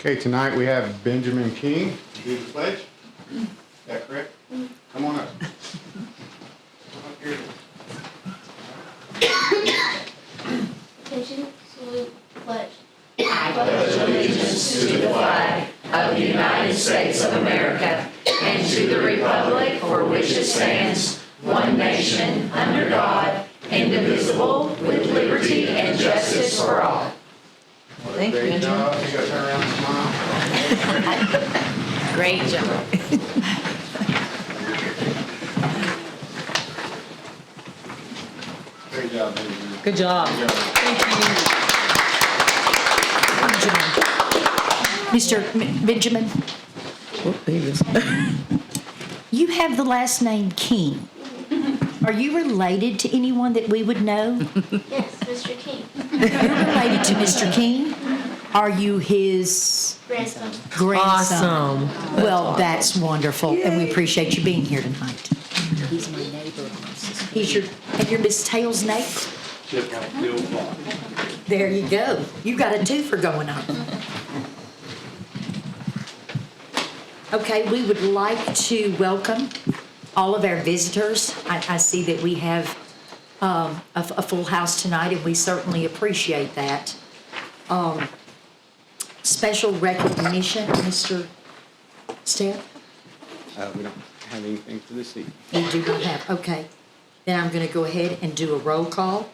Okay, tonight we have Benjamin King to do the pledge. Is that correct? Come on up. Here. Attention, salute, pledge. I pledge allegiance to the flag of the United States of America and to the republic for which it stands, one nation, under God, indivisible, with liberty and justice for all. Thank you. Great job. You gotta turn around and smile. Great job. Great job, Benjamin. Good job. Mr. Benjamin, you have the last name King. Are you related to anyone that we would know? Yes, Mr. King. You're related to Mr. King? Are you his Grandson. grandson? Awesome. Well, that's wonderful, and we appreciate you being here tonight. He's my neighbor. And you're Miss Tails' neighbor? Just like the old block. There you go. You got a twofer going on. Okay, we would like to welcome all of our visitors. I see that we have a full house tonight, and we certainly appreciate that. Special recognition, Mr. Stepp? We don't have anything for this evening. You do not have, okay. Then I'm gonna go ahead and do a roll call.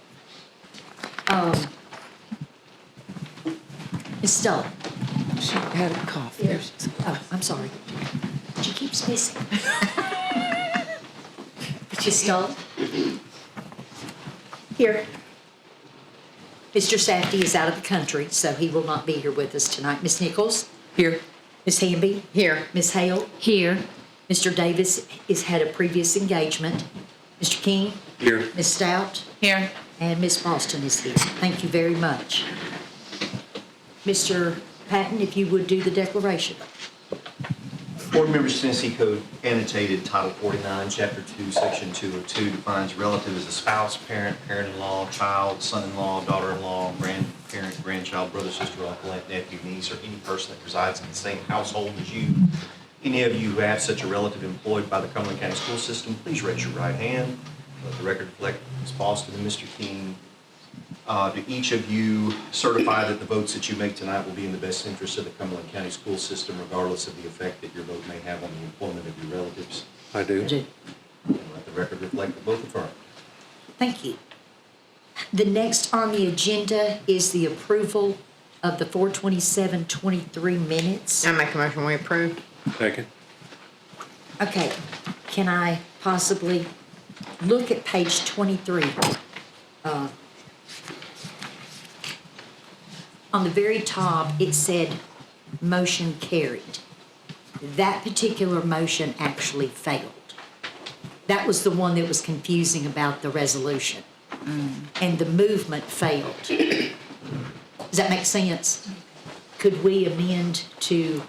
Ms. Stoll? She had a cough. Yes. Oh, I'm sorry. She keeps missing. Ms. Stoll? Here. Mr. Safdie is out of the country, so he will not be here with us tonight. Ms. Nichols? Here. Ms. Hamby? Here. Ms. Hale? Here. Mr. Davis has had a previous engagement. Mr. King? Here. Ms. Stout? Here. And Ms. Boston is here. Thank you very much. Mr. Patton, if you would do the declaration. Board members, Tennessee Code annotated Title 49, Chapter 2, Section 202 defines relative as a spouse, parent, parent-in-law, child, son-in-law, daughter-in-law, grandparent, grandchild, brother, sister, uncle, aunt, nephew, niece, or any person that resides in the same household as you. Any of you who have such a relative employed by the Cumberland County School System, please raise your right hand. Let the record reflect Ms. Boston and Mr. King. Do each of you certify that the votes that you make tonight will be in the best interest of the Cumberland County School System, regardless of the effect that your vote may have on the employment of your relatives? I do. And let the record reflect that both affirm. Thank you. The next on the agenda is the approval of the 4/27/23 minutes. I make a motion we approve. Second. Okay, can I possibly look at page 23? On the very top, it said, motion carried. That particular motion actually failed. That was the one that was confusing about the resolution. And the movement failed. Does that make sense? Could we amend to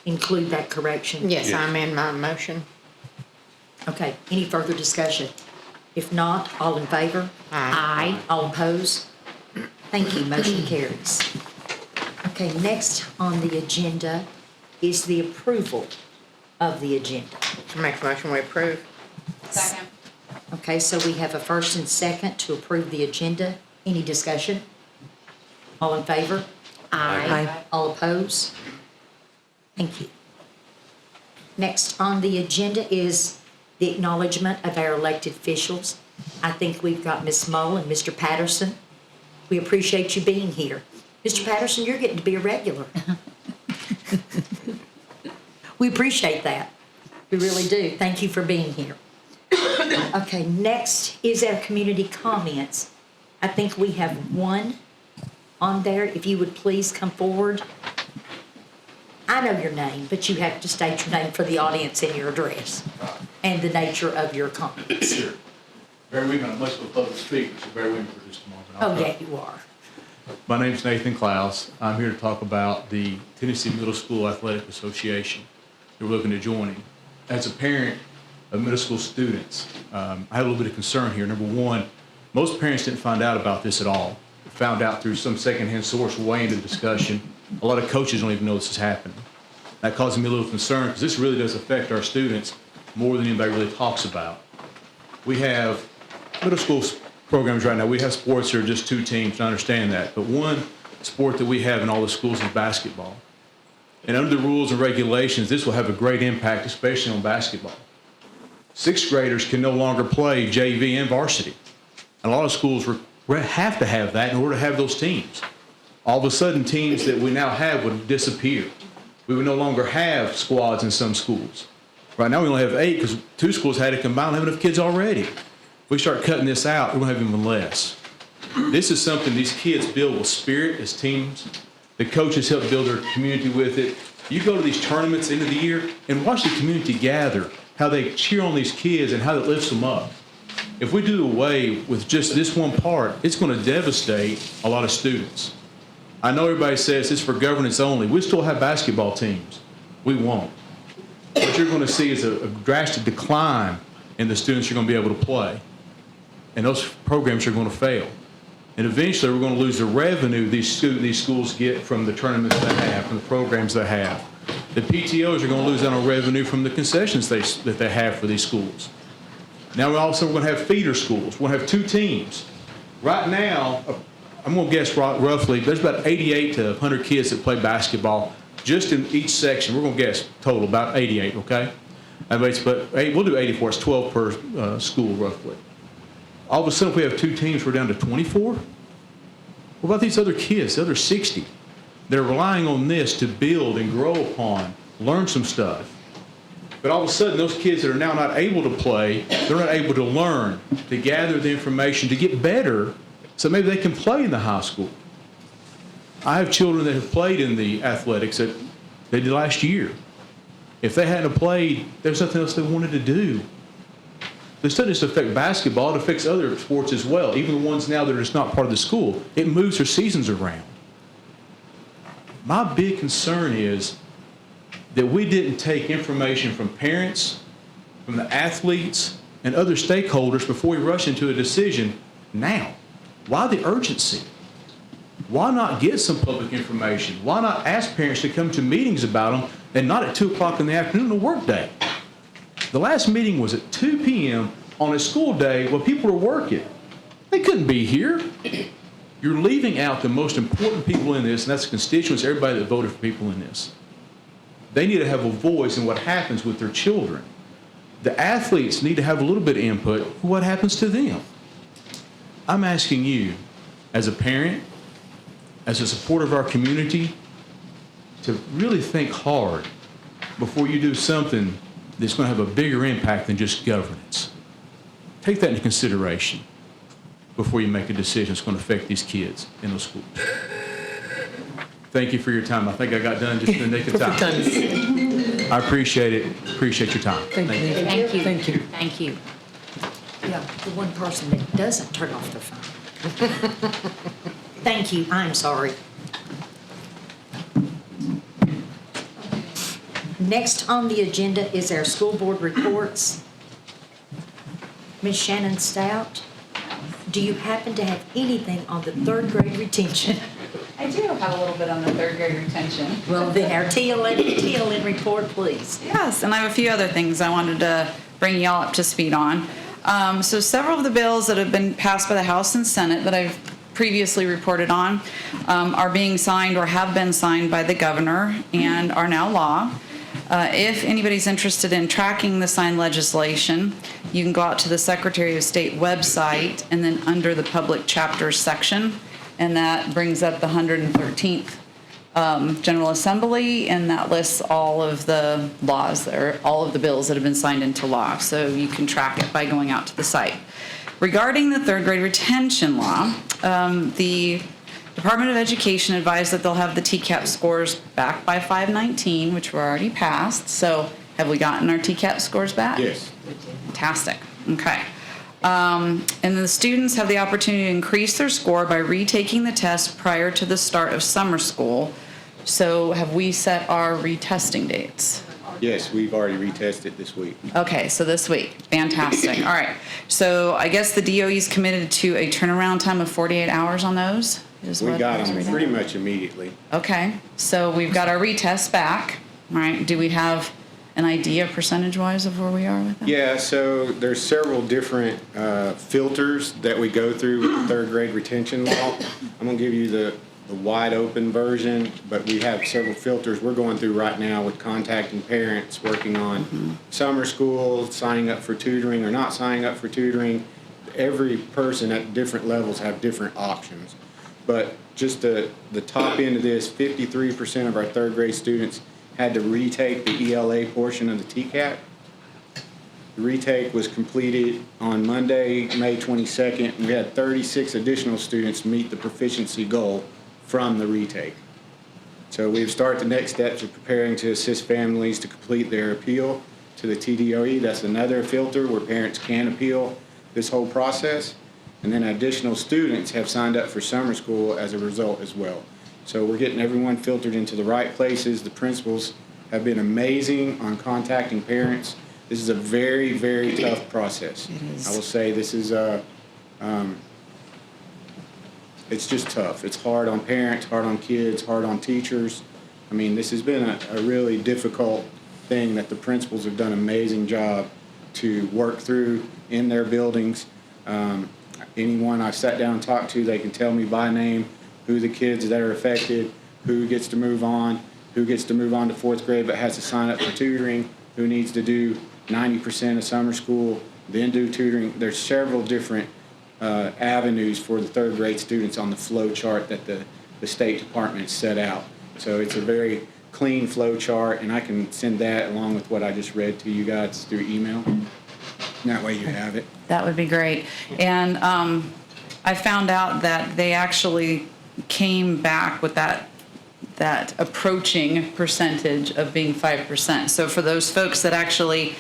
include that correction? Yes, I amend my motion. Okay, any further discussion? If not, all in favor? Aye. All opposed? Thank you, motion carries. Okay, next on the agenda is the approval of the agenda. I make a motion we approve. Second. Okay, so we have a first and second to approve the agenda. Any discussion? All in favor? Aye. All opposed? Thank you. Next on the agenda is the acknowledgement of our elected officials. I think we've got Ms. Mull and Mr. Patterson. We appreciate you being here. Mr. Patterson, you're getting to be a regular. We appreciate that. We really do. Thank you for being here. Okay, next is our community comments. I think we have one on there. If you would please come forward. I know your name, but you have to state your name for the audience and your address and the nature of your comments. Sure. Bear with me, I'm much of a public speaker, so bear with me for just a moment. Oh, yeah, you are. My name's Nathan Klaus. I'm here to talk about the Tennessee Middle School Athletic Association that we're looking to join. As a parent of middle school students, I had a little bit of concern here. Number one, most parents didn't find out about this at all. Found out through some secondhand source way into the discussion. A lot of coaches don't even know this is happening. That causes me a little concern because this really does affect our students more than anybody really talks about. We have middle school programs right now. We have sports that are just 2 teams, and I understand that. But one sport that we have in all the schools is basketball. And under the rules and regulations, this will have a great impact, especially on basketball. 6th graders can no longer play JV and varsity. And a lot of schools have to have that in order to have those teams. All of a sudden, teams that we now have would disappear. We would no longer have squads in some schools. Right now, we only have 8 because 2 schools had to combine 11 kids already. We start cutting this out, we're going to have even less. This is something these kids build with spirit as teams. The coaches help build their community with it. You go to these tournaments end of the year and watch the community gather, how they cheer on these kids and how it lifts them up. If we do away with just this one part, it's going to devastate a lot of students. I know everybody says it's for governance only. We still have basketball teams. We won't. What you're going to see is a drastic decline in the students you're going to be able to play. And those programs are going to fail. And eventually we're going to lose the revenue these schools get from the tournaments they have, from the programs they have. The PTOs are going to lose out on revenue from the concessions that they have for these schools. Now also we're going to have feeder schools. We're going to have 2 teams. Right now, I'm going to guess roughly, there's about 88 to 100 kids that play basketball just in each section. We're going to guess total, about 88, okay? But we'll do 84. It's 12 per school, roughly. All of a sudden, if we have 2 teams, we're down to 24? What about these other kids, the other 60? They're relying on this to build and grow upon, learn some stuff. But all of a sudden, those kids that are now not able to play, they're not able to learn, to gather the information, to get better, so maybe they can play in the high school. I have children that have played in the athletics that they did last year. If they hadn't played, there's nothing else they wanted to do. This doesn't just affect basketball, it affects other sports as well, even the ones now that are just not part of the school. It moves their seasons around. My big concern is that we didn't take information from parents, from the athletes, and other stakeholders before we rush into a decision now. Why the urgency? Why not get some public information? Why not ask parents to come to meetings about them and not at 2 o'clock in the afternoon on a work day? The last meeting was at 2 p.m. on a school day when people were working. They couldn't be here. You're leaving out the most important people in this, and that's the constituents, everybody that voted for people in this. They need to have a voice in what happens with their children. The athletes need to have a little bit of input for what happens to them. I'm asking you, as a parent, as a supporter of our community, to really think hard before you do something that's going to have a bigger impact than just governance. Take that into consideration before you make a decision that's going to affect these kids in those schools. Thank you for your time. I think I got done just in the nick of time. I appreciate it. Appreciate your time. Thank you. Thank you. Thank you. Thank you. Yeah, the one person that doesn't turn off their phone. Thank you, I'm sorry. Next on the agenda is our school board reports. Ms. Shannon Stout, do you happen to have anything on the 3rd grade retention? I do have a little bit on the 3rd grade retention. Well, then our TLN report, please. Yes, and I have a few other things I wanted to bring y'all up to speed on. So several of the bills that have been passed by the House and Senate that I've previously reported on are being signed or have been signed by the governor and are now law. If anybody's interested in tracking the signed legislation, you can go out to the Secretary of State website and then under the public chapters section, and that brings up the 113th General Assembly, and that lists all of the laws, or all of the bills that have been signed into law. So you can track it by going out to the site. Regarding the 3rd grade retention law, the Department of Education advised that they'll have the TCAP scores back by 5/19, which were already passed. So have we gotten our TCAP scores back? Yes. Fantastic. Okay. And then the students have the opportunity to increase their score by retaking the test prior to the start of summer school. So have we set our retesting dates? Yes, we've already retested this week. Okay, so this week. Fantastic. All right. So I guess the DOE is committed to a turnaround time of 48 hours on those? is We what got I was them reading. pretty much immediately. Okay, so we've got our retests back, right? Do we have an idea percentage-wise of where we are with that? Yeah, so there's several different filters that we go through with the third grade retention law. I'm gonna give you the wide open version, but we have several filters we're going through right now with contacting parents, working on summer school, signing up for tutoring or not signing up for tutoring. Every person at different levels have different options. But just the top end of this, 53% of our third grade students had to retake the ELA portion of the TCAP. The retake was completed on Monday, May 22nd, and we had 36 additional students meet the proficiency goal from the retake. So we've started the next steps of preparing to assist families to complete their appeal to the TDOE. That's another filter where parents can appeal this whole process. And then additional students have signed up for summer school as a result as well. So we're getting everyone filtered into the right places. The principals have been amazing on contacting parents. This is a very, very tough process. It is. I will say this is it's just tough. It's hard on parents, hard on kids, hard on teachers. I mean, this has been a really difficult thing that the principals have done an amazing job to work through in their buildings. Anyone I sat down and talked to, they can tell me by name who the kids that are affected, who gets to move on to fourth grade but has to sign up for tutoring, who needs to do 90% of summer school, then do tutoring. There's several different avenues for the third grade students on the flow chart that the State Department set out. So it's a very clean flow chart, and I can send that along with what I just read to you guys through email. And that way you have it. That would be great. And I found out that they actually came back with that approaching percentage of being 5%. So for those folks that actually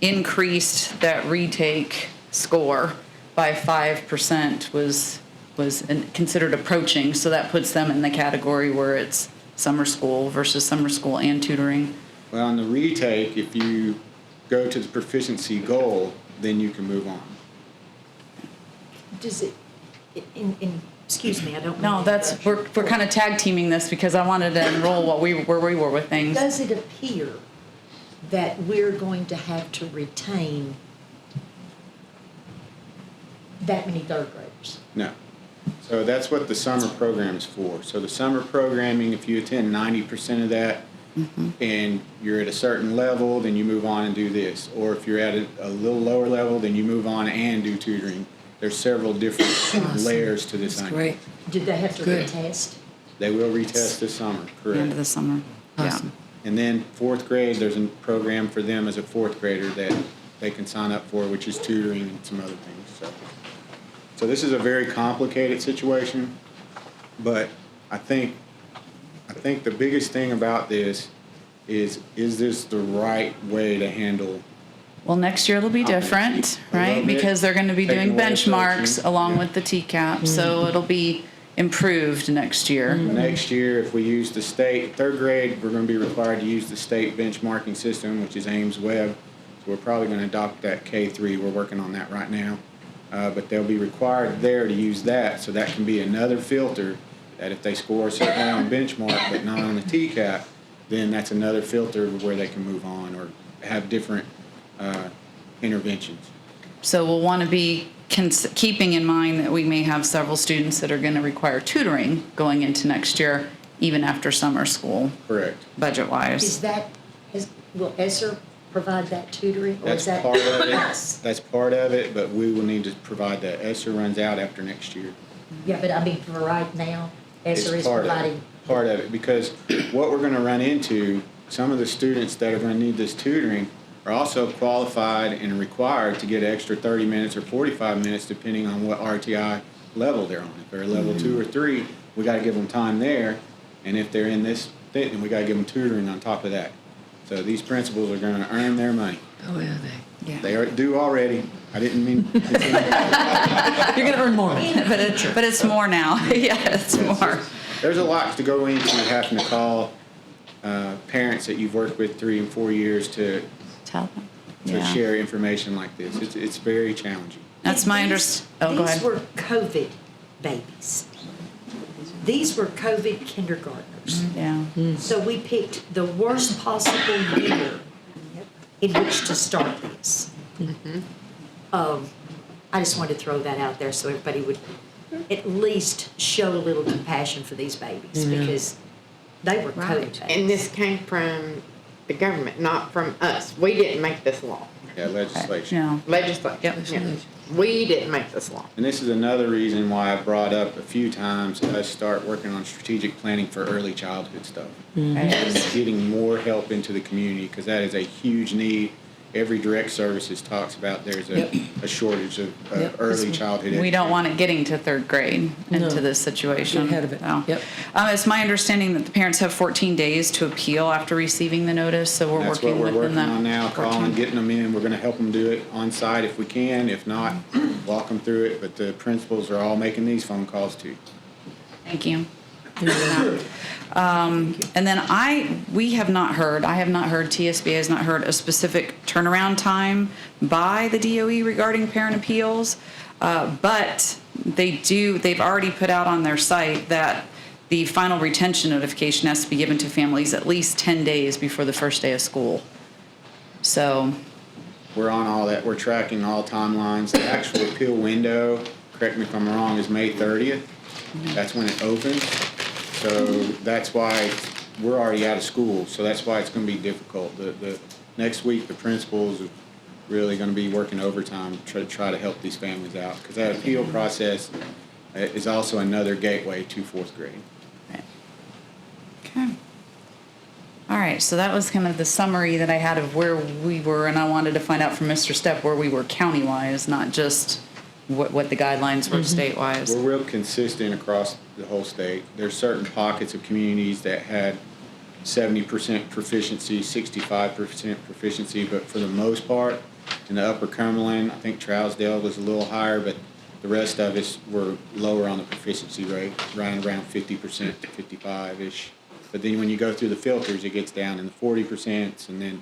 increased that retake score by 5% was considered approaching. So that puts them in the category where it's summer school versus summer school and tutoring. Well, on the retake, if you go to the proficiency goal, then you can move on. Does it, excuse me, I don't No, know. that's we're kind of tag teaming this because I wanted to enroll where we were with things. Does it appear that we're going to have to retain that many third graders? No. So that's what the summer program's for. So the summer programming, if you attend 90% of that and you're at a certain level, then you move on and do this. Or if you're at a little lower level, then you move on and do tutoring. There's several different layers to this. That's great. Did they have to Good. retest? They will retest this summer, End of correct? the summer. Awesome. And then fourth grade, there's a program for them as a fourth grader that they can sign up for, which is tutoring and some other things. So this is a very complicated situation, but I think the biggest thing about this is this the right way to handle? Well, next year it'll be different, A little right? bit. Because they're going to be Taking doing away benchmarks coaching. along Yeah. with the TCAP, so it'll be improved next year. Next year, if we use the state, third grade, we're going to be required to use the state benchmarking system, which is Ames Web. So we're probably going to adopt that K3. We're working on that right now. But they'll be required there to use that, so that can be another filter that if they score a certain way on benchmark but not on the TCAP, then that's another filter where they can move on or have different interventions. So we'll want to be keeping in mind that we may have several students that are going to require tutoring going into next year, even after summer school, Correct. Is budget-wise. that, will ESSER provide that tutoring? Or That's is that part of it. us? That's part of it, but we will need to provide that. ESSER runs out after next year. Yeah, but I mean, for right now, ESSER It's is part of it. providing. Part of it, because what we're gonna run into, some of the students that are gonna need this tutoring are also qualified and required to get extra 30 minutes or 45 minutes, depending on what RTI level they're on. If they're level 2 or 3, we gotta give them time there, and if they're in this thing, then we gotta give them tutoring on top of that. So these principals are gonna earn their money. Oh, yeah, Yeah. They do already. I didn't mean. You're gonna earn more money. But it's more now. Yeah, it's more. There's a lot to go into having to call parents that you've worked with 3 and 4 years to Tell them. to Yeah. share information like this. It's very challenging. That's my understanding. Oh, go ahead. These were COVID babies. these were COVID kindergartners. Yeah. So we picked the worst possible year in which to start this. I just wanted to throw that out there so everybody would at least show a little compassion for these babies because they were COVID babies. And this came from the government, not from us. We didn't make this law. Yeah, legislation. Yeah. Legislation. Yep. Yeah. We didn't make this law. And this is another reason why I brought up a few times us start working on strategic planning for early childhood stuff. Getting more help into the community, because that is a huge need. Every direct services talks about there's a shortage of early childhood We don't education. want it getting to third grade into this situation. Ahead of it. No. Yep. It's my understanding that the parents have 14 days to appeal after receiving the notice, so we're That's what working we're within working that. on now, 14. calling, getting them in. We're gonna help them do it on site if we can. If not, walk them through it. But the principals are all making these phone calls too. Thank you. And then I have not heard, TSBA has not heard a specific turnaround time by the DOE regarding parent appeals. But they've already put out on their site that the final retention notification has to be given to families at least 10 days before the first day of school. So, We're on all that. We're tracking all timelines. The actual appeal window, correct me if I'm wrong, is May 30th. That's when it opens. So that's why we're already out of school. So that's why it's going to be difficult. The next week, the principals are really going to be working overtime to try to help these families out, because that appeal process is also another gateway to fourth grade. okay. All right, so that was kind of the summary that I had of where we were, and I wanted to find out from Mr. Stepp where we were county-wise, not just what the guidelines were state-wise. We're real consistent across the whole state. There's certain pockets of communities that had 70% proficiency, 65% proficiency, but for the most part, in the Upper Cumberland, I think Trousdale was a little higher, but the rest of us were lower on the proficiency rate, around 50% to 55-ish. But then when you go through the filters, it gets down in the 40%, and then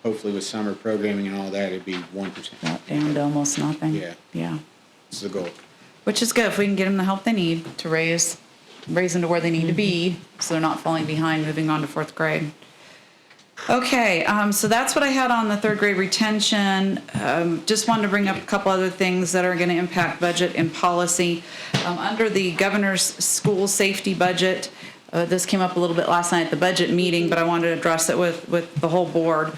hopefully with summer programming and all that, it'd be 1%. Drop down to almost nothing. Yeah. Yeah. That's the goal. Which is good if we can get them the help they need to raise them to where they need to be, so they're not falling behind moving on to fourth grade. Okay, so that's what I had on the third grade retention. Just wanted to bring up a couple other things that are going to impact budget and policy. Under the governor's school safety budget, this came up a little bit last night at the budget meeting, but I wanted to address it with the whole board.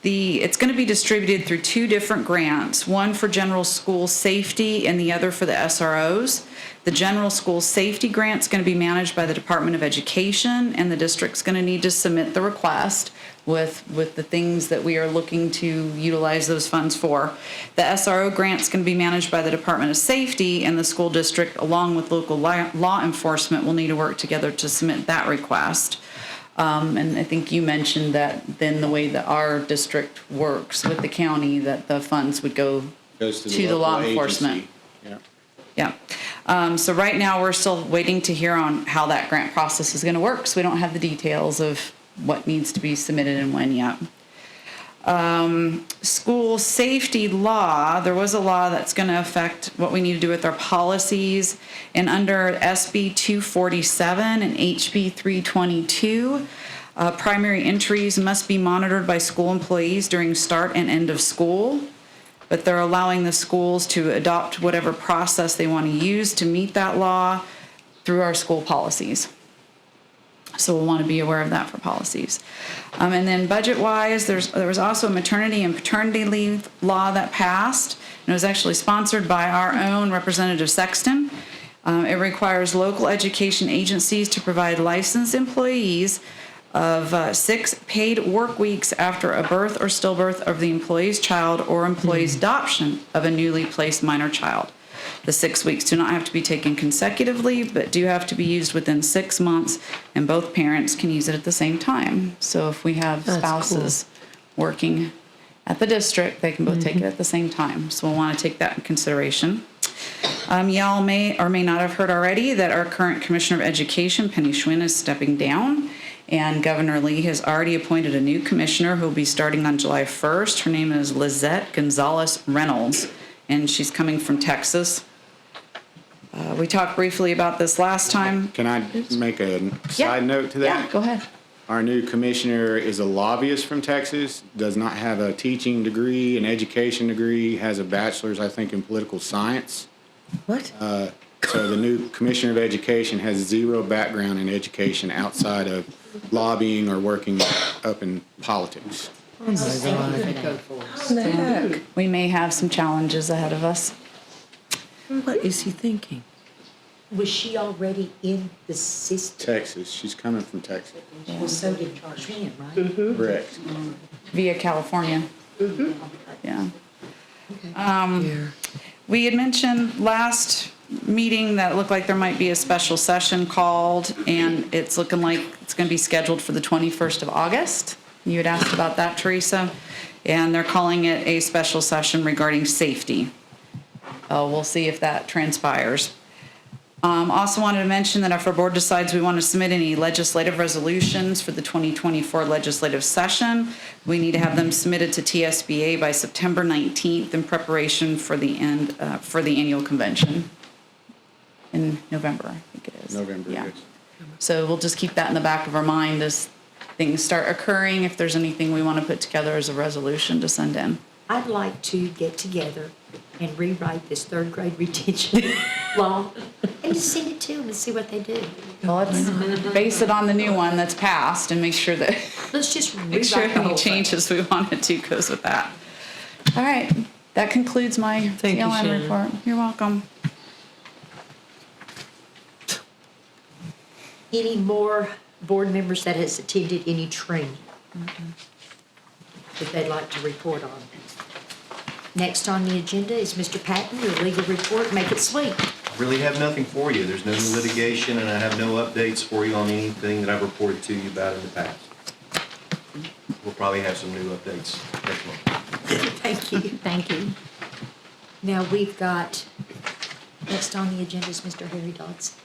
It's going to be distributed through two different grants, one for general school safety and the other for the SROs. The general school safety grant is going to be managed by the Department of Education, and the district's going to need to submit the request with the things that we are looking to utilize those funds for. The SRO grant is going to be managed by the Department of Safety, and the school district, along with local law enforcement, will need to work together to submit that request. And I think you mentioned that then the way that our district works with the county, that the funds would go Goes to the law local enforcement. agency. Yeah. Yeah. So right now, we're still waiting to hear on how that grant process is going to work, so we don't have the details of what needs to be submitted and when yet. School safety law, there was a law that's going to affect what we need to do with our policies. And under SB 247 and HB 322, primary entries must be monitored by school employees during start and end of school. But they're allowing the schools to adopt whatever process they want to use to meet that law through our school policies. So we'll want to be aware of that for policies. And then budget-wise, there was also a maternity and paternity leave law that passed. And it was actually sponsored by our own Representative Sexton. It requires local education agencies to provide licensed employees of 6 paid work weeks after a birth or stillbirth of the employee's child or employee's adoption of a newly placed minor child. The 6 weeks do not have to be taken consecutively, but do have to be used within 6 months, and both parents can use it at the same time. So if we have spouses working at the district, they can both take it at the same time. So we'll want to take that in consideration. Y'all may or may not have heard already that our current Commissioner of Education, Penny Schwinn, is stepping down. And Governor Lee has already appointed a new commissioner who will be starting on July 1st. Her name is Lizette Gonzalez Reynolds, and she's coming from Texas. We talked briefly about this last time. Can I make a side note to that? Yeah, go ahead. Our new commissioner is a lobbyist from Texas, does not have a teaching degree, an education degree, has a bachelor's, I think, in political science. What? So the new commissioner of education has zero background in education outside of lobbying or working up in politics. We may have some challenges ahead of us. What is he thinking? Was she already in the system? Texas, she's coming from Texas. Well, so did Jen, right? Correct. Via California. Yeah. We had mentioned last meeting that it looked like there might be a special session called, and it's looking like it's going to be scheduled for the 21st of August. You had asked about that, Teresa, and they're calling it a special session regarding safety. We'll see if that transpires. Also wanted to mention that if our board decides we want to submit any legislative resolutions for the 2024 legislative session, we need to have them submitted to TSBA by September 19th in preparation for the annual convention in November, I think it is. November, Yeah. yes. So we'll just keep that in the back of our mind as things start occurring, if there's anything we want to put together as a resolution to send in. I'd like to get together and rewrite this third grade retention law and just send it to them and see what they do. Well, let's base it on the new one that's passed and make sure that Let's just make sure rewrite the any whole thing. changes we wanted to goes with that. All right, that concludes my Thank you, CLN Shannon. report. You're welcome. Any more board members that has attended any training that they'd like to report on? Next on the agenda is Mr. Patton, your legal report. Make it sweet. Really have nothing for you. There's no new litigation, and I have no updates for you on anything that I've reported to you about in the past. We'll probably have some new updates next month. Thank you. Thank you. Now, we've got, next on the agenda is Mr. Harry Dodson.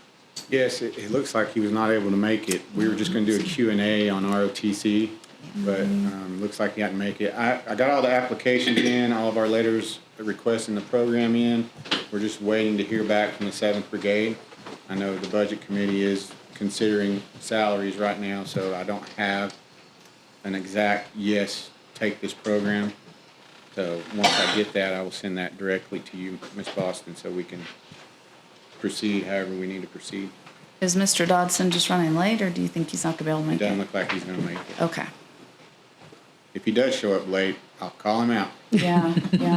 Yes, it looks like he was not able to make it. We were just gonna do a Q&A on ROTC, but, looks like he had to make it. I got all the applications in, all of our letters requesting the program in. We're just waiting to hear back from the 7th Brigade. I know the Budget Committee is considering salaries right now, so I don't have an exact, yes, take this program. So once I get that, I will send that directly to you, Ms. Boston, so we can proceed however we need to proceed. Is Mr. Dodson just running late, or do you think he's not gonna be able to It make doesn't it? look like he's gonna make it. Okay. If he does show up late, I'll call him out. Yeah,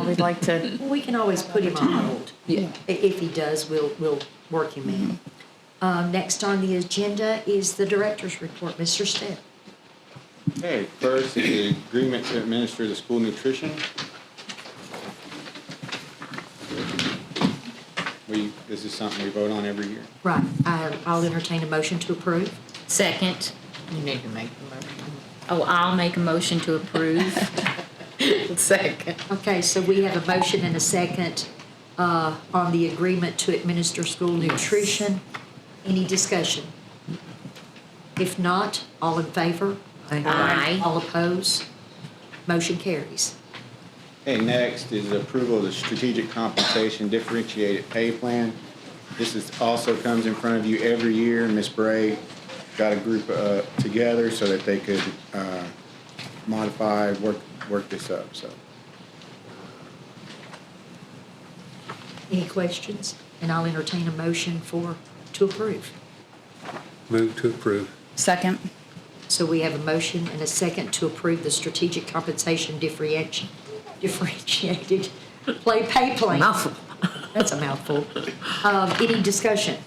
we'd like to. We can always put him on hold. Yeah. If he does, we'll work him in. Next on the agenda is the director's report. Mr. Stepp. Okay, first is the agreement to administer the school nutrition. This is something we vote on every year. Right, I'll entertain a motion to approve. Second. You need to make the motion. Oh, I'll make a motion to approve. Second. Okay, so we have a motion and a second on the agreement to administer school nutrition. Any discussion? If not, all in favor? Aye. All opposed? Motion carries. Okay, next is approval of the strategic compensation differentiated pay plan. This is also comes in front of you every year. Ms. Bray got a group together so that they could modify, work this up, so. Any questions? And I'll entertain a motion to approve. Move to approve. Second. So we have a motion and a second to approve the strategic compensation differentiated pay plan. Mouthful. That's a mouthful. Any discussion?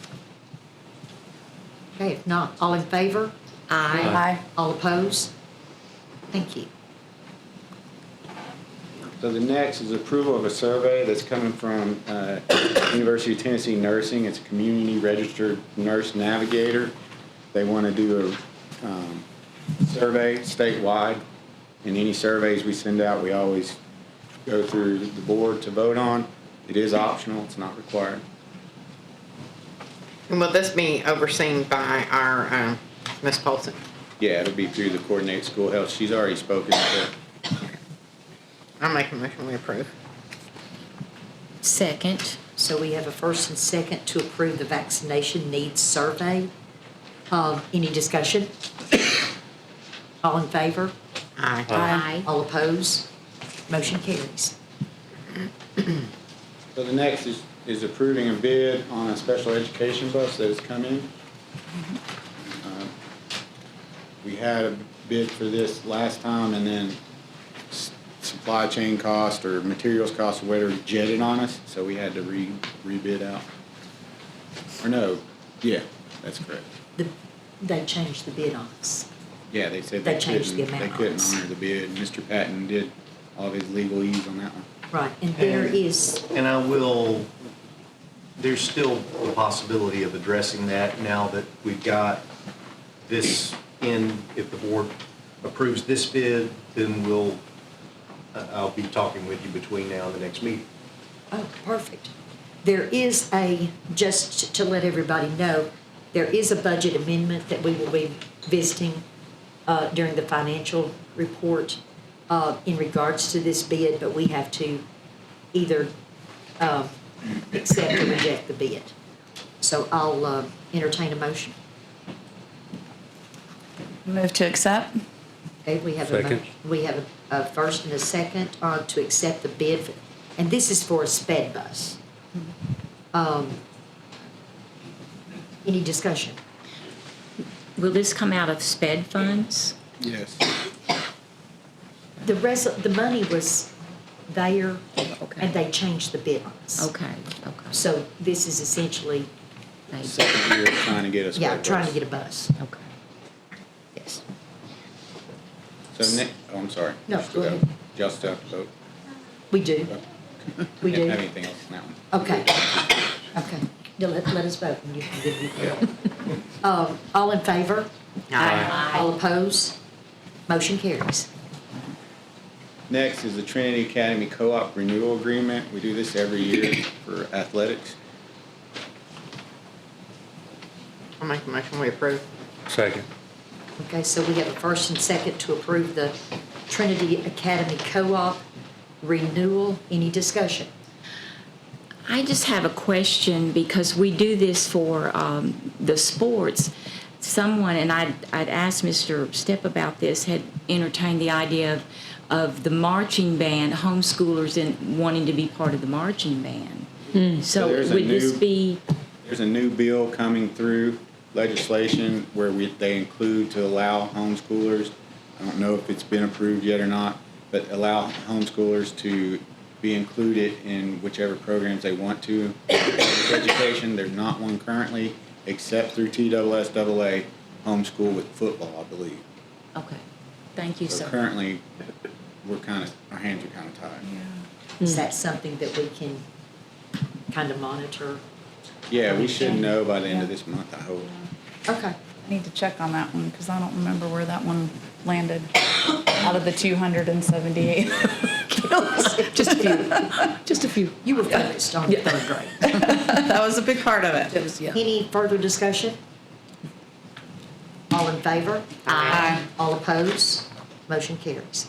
Okay, if not, all in favor? Aye. All opposed? Thank you. So the next is approval of a survey that's coming from University of Tennessee Nursing. It's a community registered nurse navigator. They want to do a survey statewide. And any surveys we send out, we always go through the board to vote on. It is optional, it's not required. And will this be overseen by our, Ms. Paulson? Yeah, it'll be through the coordinated school health. She's already spoken to I'll make a motion we approve. Second. So we have a first and second to approve the vaccination needs survey. Any discussion? All in favor? Aye. Aye. All opposed? Motion carries. So the next is approving a bid on a special education bus that has come in. We had a bid for this last time, and then supply chain cost or materials cost or whatever jetted on us, so we had to rebid out. Or no, yeah, that's correct. They changed the bid on us. Yeah, they said They they changed the couldn't, amount they on couldn't us. honor the bid. Mr. Patton did all of his legalese on that one. Right, and there is, And there's still the possibility of addressing that now that we've got this in. If the board approves this bid, then I'll be talking with you between now and the next meeting. oh, perfect. There is just to let everybody know, there is a budget amendment that we will be visiting during the financial report in regards to this bid, but we have to either accept or reject the bid. So I'll entertain a motion. Move to accept. Okay, we have Second. we have a first and a second to accept the bid, and this is for a sped bus. Any discussion? Will this come out of sped funds? Yes. The money was there, Okay. and they changed the bid on us. Okay, okay. So this is essentially, Thank you. Second year trying to get us. yeah, trying to get a bus. Okay. Yes. So, oh, I'm sorry. No, Just go to ahead. Just to vote. We do. We Didn't do. have anything else on that one. Okay. Okay. Now let us vote, and you can give your all in favor? Aye. All opposed? Motion carries. Next is the Trinity Academy Co-op Renewal Agreement. We do this every year for athletics. I'll make a motion, we approve. Second. Okay, so we have a first and second to approve the Trinity Academy Co-op renewal. Any discussion? I just have a question because we do this for the sports. Someone, and I'd asked Mr. Stepp about this, had entertained the idea of the marching band, homeschoolers and wanting to be part of the marching band. So there's a would this new- be, There's a new bill coming through legislation where they include to allow homeschoolers, I don't know if it's been approved yet or not, but allow homeschoolers to be included in whichever programs they want to. Education, there's not one currently, except through TSSAA, homeschool with football, I believe. okay, thank you, So sir. currently, our hands are kind of tied. Is that something that we can kind of monitor? Yeah, we should know by the end of this month, I hope. Okay. I need to check on that one because I don't remember where that one landed out of the 278. Just a few. Just a few. You were focused on the third grade. That was a big part of it. Any further discussion? All in favor? Aye. All opposed? Motion carries.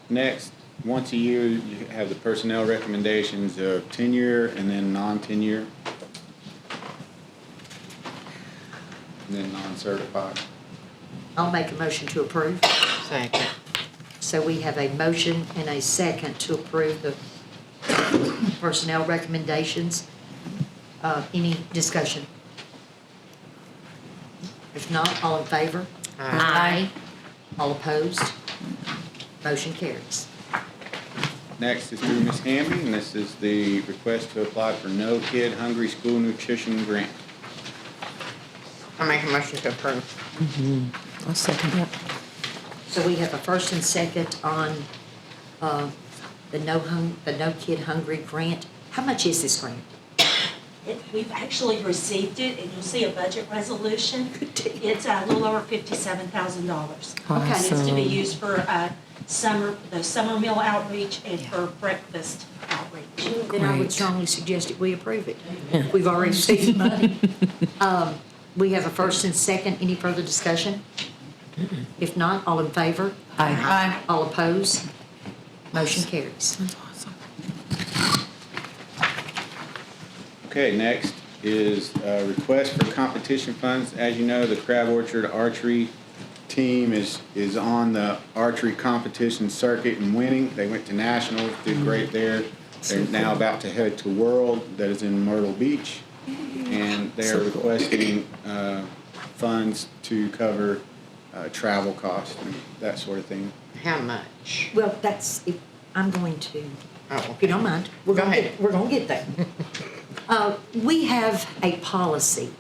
Next, once a year, you have the personnel recommendations of tenure and then non-tenure. And then non-certified. I'll make a motion to approve. Second. So we have a motion and a second to approve the personnel recommendations. Any discussion? If not, all in favor? Aye. All opposed? Motion carries. Next is through Ms. Hamby, and this is the request to apply for No Kid Hungry School Nutrition Grant. I'll make a motion to approve. I'll second that. So we have a first and second on the No Kid Hungry grant. How much is this grant? We've actually received it, and you'll see a budget resolution. It's a little over $57,000. And it's to be used for the summer meal outreach and for breakfast outreach. Then I would strongly suggest that we approve it. We've already received money. We have a first and second. Any further discussion? If not, all in favor? Aye. All opposed? Motion carries. Okay, next is a request for competition funds. As you know, the Crab Orchard Archery team is on the archery competition circuit and winning. They went to nationals, did great there. They're now about to head to World, that is in Myrtle Beach. And they are requesting funds to cover travel costs and that sort of thing. How much? Well, that's, if, I'm going to, Oh, if you don't mind, we're Go gonna ahead. get, we're gonna get there. We have a policy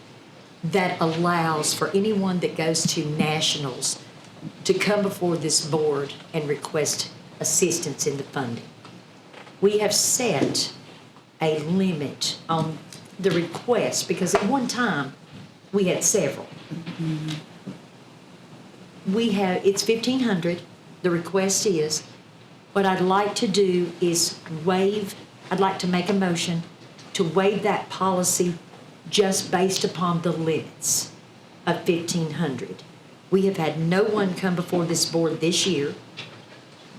that allows for anyone that goes to nationals to come before this board and request assistance in the funding. We have set a limit on the request because at one time, we had several. We have, it's 1,500, the request is, what I'd like to do is waive, I'd like to make a motion to waive that policy just based upon the limits of 1,500. We have had no one come before this board this year.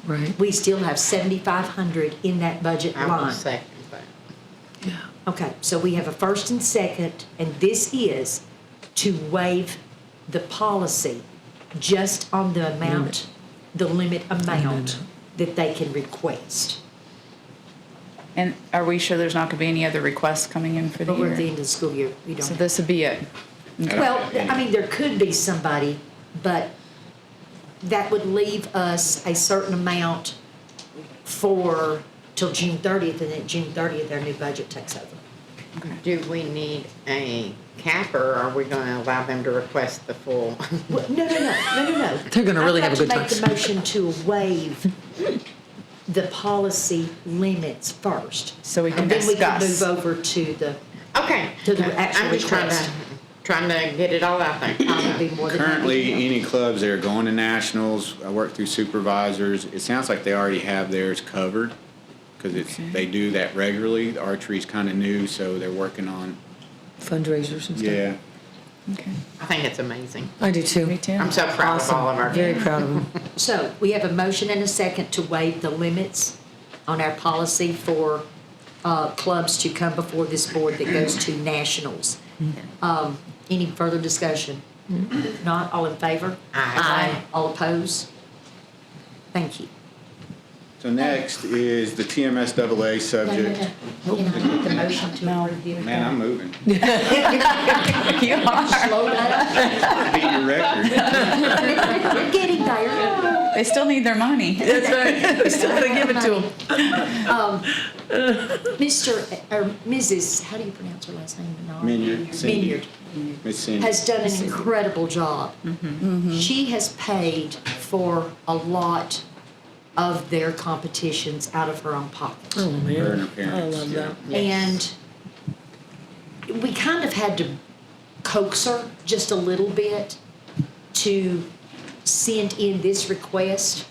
Right. We still have 7,500 in that budget I will line. second that. Yeah. Okay, so we have a first and second, and this is to waive the policy just on the amount, the limit amount that they can request. And are we sure there's not gonna be any other requests coming in for the But we're at the year? end of the school year, we don't So have. this would be it. Well, I mean, there could be somebody, but that would leave us a certain amount for, till June 30th, and then June 30th, our new budget takes over. Do we need a cap, or are we gonna allow them to request the full? Well, no. They're gonna really have a good I'd like to time. make the motion to waive the policy limits first. So we can And then we can discuss. move over to the, Okay. To the actual I'm just request. trying to get it all out there. I would be more than happy to Currently, help. any clubs that are going to nationals, I work through supervisors. It sounds like they already have theirs covered because they do that regularly. The archery's kind of new, so they're working on, Fundraisers and stuff. yeah. Okay. I think it's amazing. I do too. Me too. I'm so proud of all of our. Very proud of them. So we have a motion and a second to waive the limits on our policy for clubs to come before this board that goes to nationals. Any further discussion? If not, all in favor? Aye. All opposed? Thank you. So next is the TMSAA subject. Can I get the motion to No. approve the other? Man, I'm moving. You are. Slow down. Beat your record. We're getting there. They still need their money. That's right. We still gotta give it to them. Mr. or Mrs., how do you pronounce her last name? Minyard, Cindy. Minyard Miss Cindy. has done an incredible job. She has paid for a lot of their competitions out of her own pocket. Oh, man. Her and her I parents, love yeah. that. And we kind of had to coax her just a little bit to send in this request.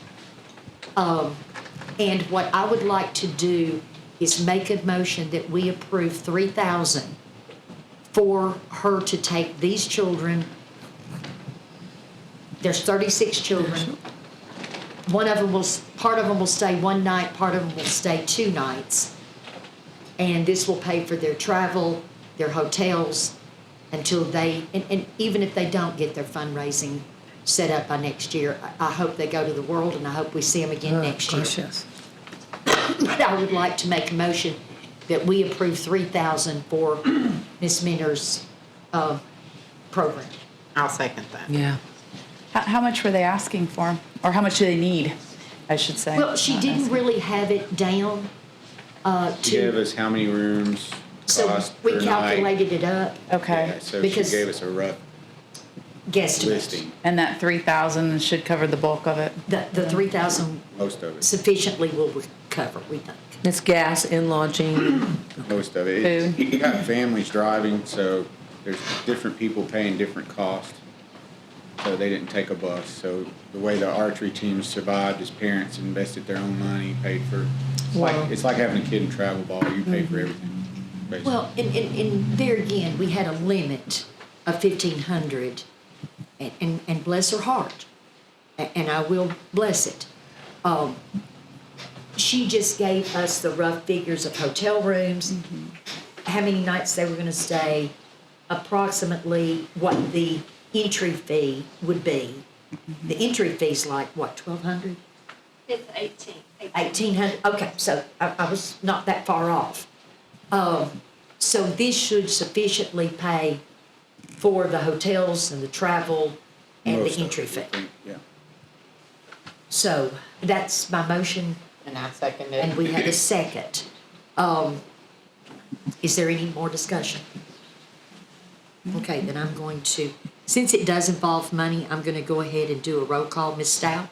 And what I would like to do is make a motion that we approve $3,000 for her to take these children. There's 36 children. One of them part of them will stay one night, part of them will stay 2 nights. And this will pay for their travel, their hotels, until they, and even if they don't get their fundraising set up by next year, I hope they go to the World and I hope we see them again next year. Gosh, yes. But I would like to make a motion that we approve $3,000 for Ms. Minner's program. I'll second that. Yeah. How much were they asking for? Or how much do they need, I should say? Well, she Not didn't asking. really have it down She gave to, us how many rooms so cost we per night. calculated it up, Okay. Yeah, so she Because- gave us a rough guesstimate. listing, And that 3,000 should cover the bulk of it? The 3,000 most of it, sufficiently will recover, we think. It's gas and lodging. most of it. Food. You got families driving, so there's different people paying different costs. So they didn't take a bus. So the way the archery team survived is parents invested their own money, paid for, it's like having a kid in travel ball, you pay for everything, basically. Well, and there again, we had a limit of 1,500, and bless her heart, and I will bless it. She just gave us the rough figures of hotel rooms, how many nights they were gonna stay, approximately what the entry fee would be. The entry fee's like, what, 1,200? It's 18. 1,800, okay, so I was not that far off. So this should sufficiently pay for the hotels and the travel and Most the of entry it, fee. I think, yeah. So that's my motion, And I second and it. we have a second. Is there any more discussion? Okay, then I'm going to, since it does involve money, I'm gonna go ahead and do a roll call. Ms. Stout?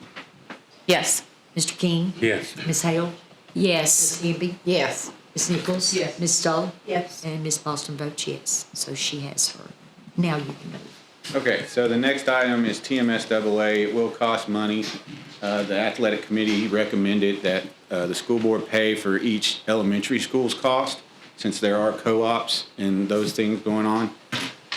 Yes. Mr. King? Yes. Ms. Hale? Yes. Ms. Hemby? Yes. Ms. Nichols? Yes. Ms. Stoll? Yes. And Ms. Boston votes yes, so she has her. Now you can move. Okay, so the next item is TMSAA. It will cost money. The athletic committee recommended that the school board pay for each elementary school's cost, since there are co-ops and those things going on.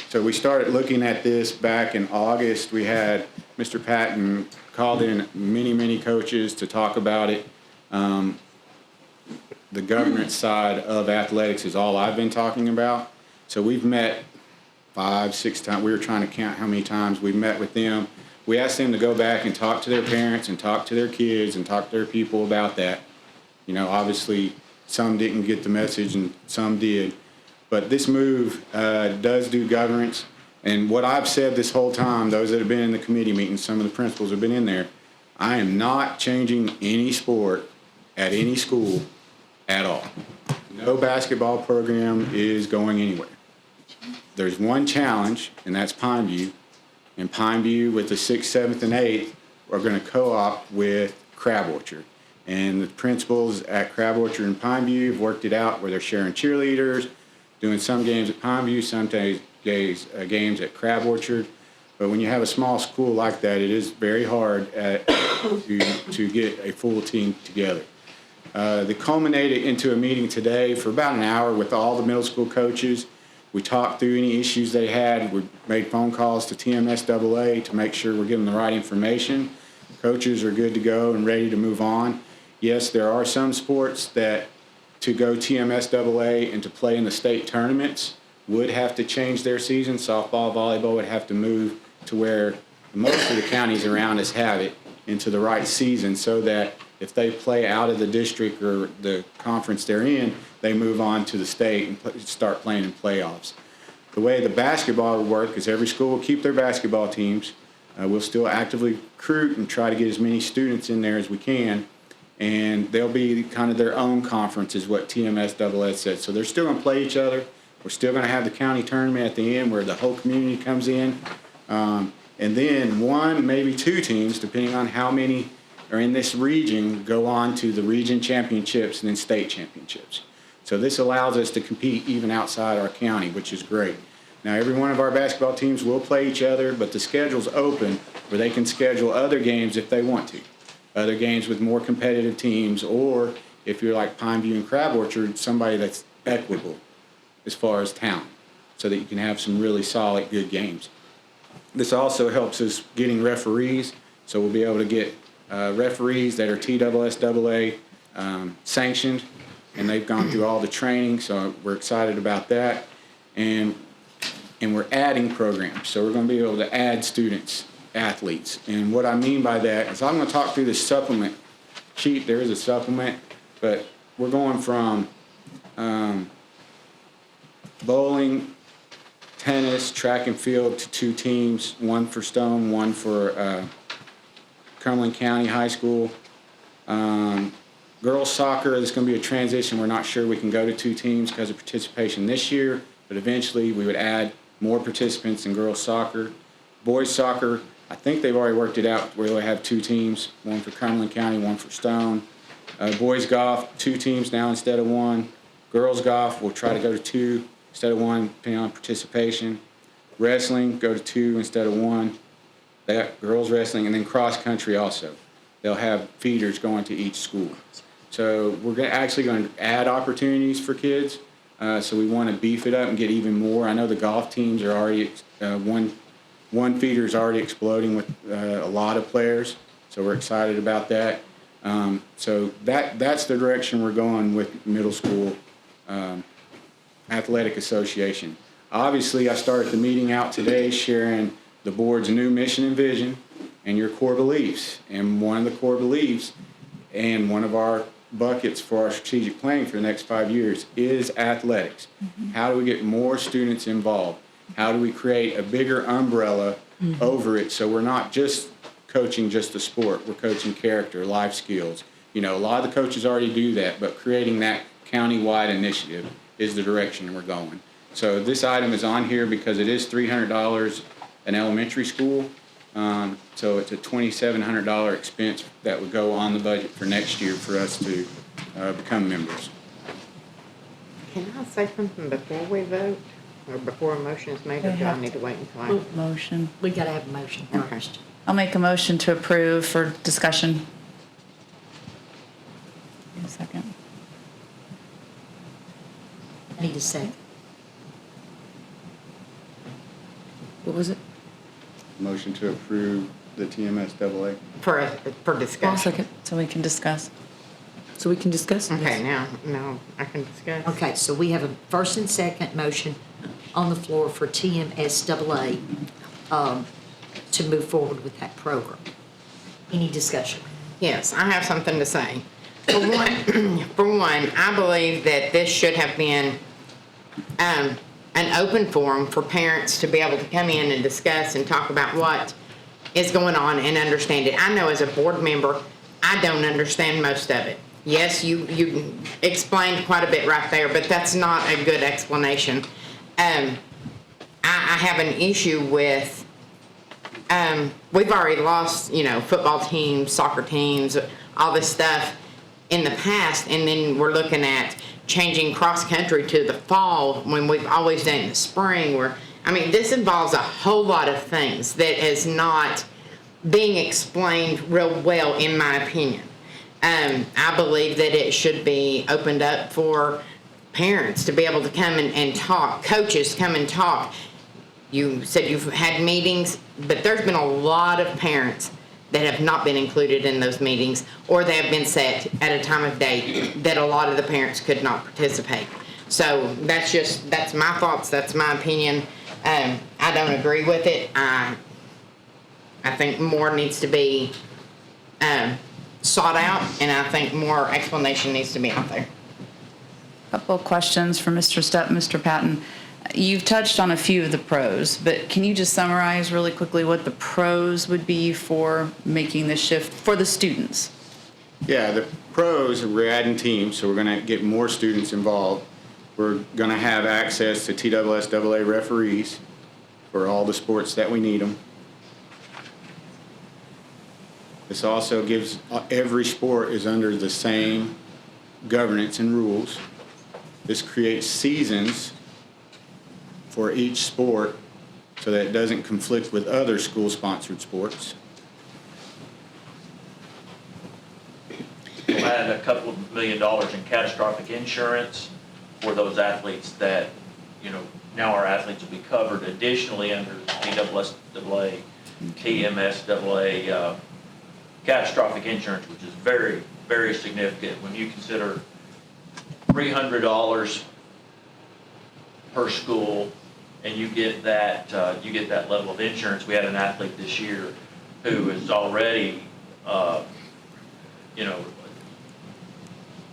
So we started looking at this back in August. We had Mr. Patton called in many coaches to talk about it. The governance side of athletics is all I've been talking about. So we've met 5, 6 times. We were trying to count how many times we've met with them. We asked them to go back and talk to their parents and talk to their kids and talk to their people about that. You know, obviously, some didn't get the message and some did. But this move does do governance. And what I've said this whole time, those that have been in the committee meetings, some of the principals have been in there, I am not changing any sport at any school at all. No basketball program is going anywhere. There's one challenge, and that's Pineview. And Pineview with the 6th, 7th, and 8th are going to co-op with Crab Orchard. And the principals at Crab Orchard and Pineview have worked it out where they're sharing cheerleaders, doing some games at Pineview, some games at Crab Orchard. But when you have a small school like that, it is very hard to get a full team together. They culminated into a meeting today for about an hour with all the middle school coaches. We talked through any issues they had. We made phone calls to TMSAA to make sure we're giving the right information. Coaches are good to go and ready to move on. Yes, there are some sports that to go TMSAA and to play in the state tournaments would have to change their season. Softball, volleyball would have to move to where most of the counties around us have it into the right season so that if they play out of the district or the conference they're in, they move on to the state and start playing in playoffs. The way the basketball would work is every school will keep their basketball teams. We'll still actively recruit and try to get as many students in there as we can. And they'll be kind of their own conference is what TMSAA said. So they're still going to play each other. We're still going to have the county tournament at the end where the whole community comes in. And then 1, maybe 2 teams, depending on how many are in this region, go on to the region championships and then state championships. So this allows us to compete even outside our county, which is great. Now, every one of our basketball teams will play each other, but the schedule's open where they can schedule other games if they want to. Other games with more competitive teams, or if you're like Pineview and Crab Orchard, somebody that's equitable as far as talent, so that you can have some really solid, good games. This also helps us getting referees, so we'll be able to get referees that are TSSAA sanctioned, and they've gone through all the training, so we're excited about that. And we're adding programs, so we're going to be able to add students, athletes. And what I mean by that is I'm going to talk through this supplement sheet. There is a supplement, but we're going from bowling, tennis, track and field to 2 teams, 1 for Stone, 1 for Cumberland County High School. Girls soccer is going to be a transition. We're not sure we can go to 2 teams because of participation this year, but eventually we would add more participants in girls soccer. Boys soccer, I think they've already worked it out where they'll have 2 teams, 1 for Cumberland County, 1 for Stone. Boys golf, 2 teams now instead of 1. Girls golf, we'll try to go to 2 instead of 1, depending on participation. Wrestling, go to 2 instead of 1. That girls wrestling, and then cross country also. They'll have feeders going to each school. So we're actually going to add opportunities for kids. So we want to beef it up and get even more. I know the golf teams are already one feeder is already exploding with a lot of players. So we're excited about that. So that's the direction we're going with middle school Athletic Association. Obviously, I started the meeting out today sharing the board's new mission and vision and your core beliefs. And one of the core beliefs and one of our buckets for our strategic planning for the next 5 years is athletics. How do we get more students involved? How do we create a bigger umbrella over it so we're not just coaching just the sport, we're coaching character, life skills. You know, a lot of the coaches already do that, but creating that county-wide initiative is the direction we're going. So this item is on here because it is $300 an elementary school. So it's a $2,700 expense that would go on the budget for next year for us to become members. Can I say something before we vote, or before a motion is made, or do I need to wait until I? Motion. We gotta have a motion Okay. first. I'll make a motion to approve for discussion. Give me a second. I need a second. What was it? Motion to approve the TMSAA. For discussion. So we can discuss. Okay, now I can discuss. Okay, so we have a first and second motion on the floor for TMSAA to move forward with that program. Any discussion? Yes, I have something to say. For one, I believe that this should have been an open forum for parents to be able to come in and discuss and talk about what is going on and understand it. I know as a board member, I don't understand most of it. Yes, you explained quite a bit right there, but that's not a good explanation. I have an issue with, we've already lost, football teams, soccer teams, all this stuff in the past, and then we're looking at changing cross-country to the fall when we've always done it in the spring. This involves a whole lot of things that is not being explained real well, in my opinion. I believe that it should be opened up for parents to be able to come and talk, coaches come and talk. You said you've had meetings, but there's been a lot of parents that have not been included in those meetings, or they have been set at a time of day that a lot of the parents could not participate. So that's my thoughts, that's my opinion. I don't agree with it. I think more needs to be sought out, and I think more explanation needs to be out there. Couple of questions for Mr. Stepp, Mr. Patton. You've touched on a few of the pros, but can you just summarize really quickly what the pros would be for making the shift for the students? Yeah, the pros, we're adding teams, so we're going to get more students involved. We're going to have access to TSSAA referees for all the sports that we need them. This also gives, every sport is under the same governance and rules. This creates seasons for each sport so that it doesn't conflict with other school-sponsored sports. We'll add a couple of $1 million in catastrophic insurance for those athletes that, now our athletes will be covered additionally under TSSAA, TMSAA catastrophic insurance, which is very, very significant when you consider $300 per school, and you get that level of insurance. We had an athlete this year who is already,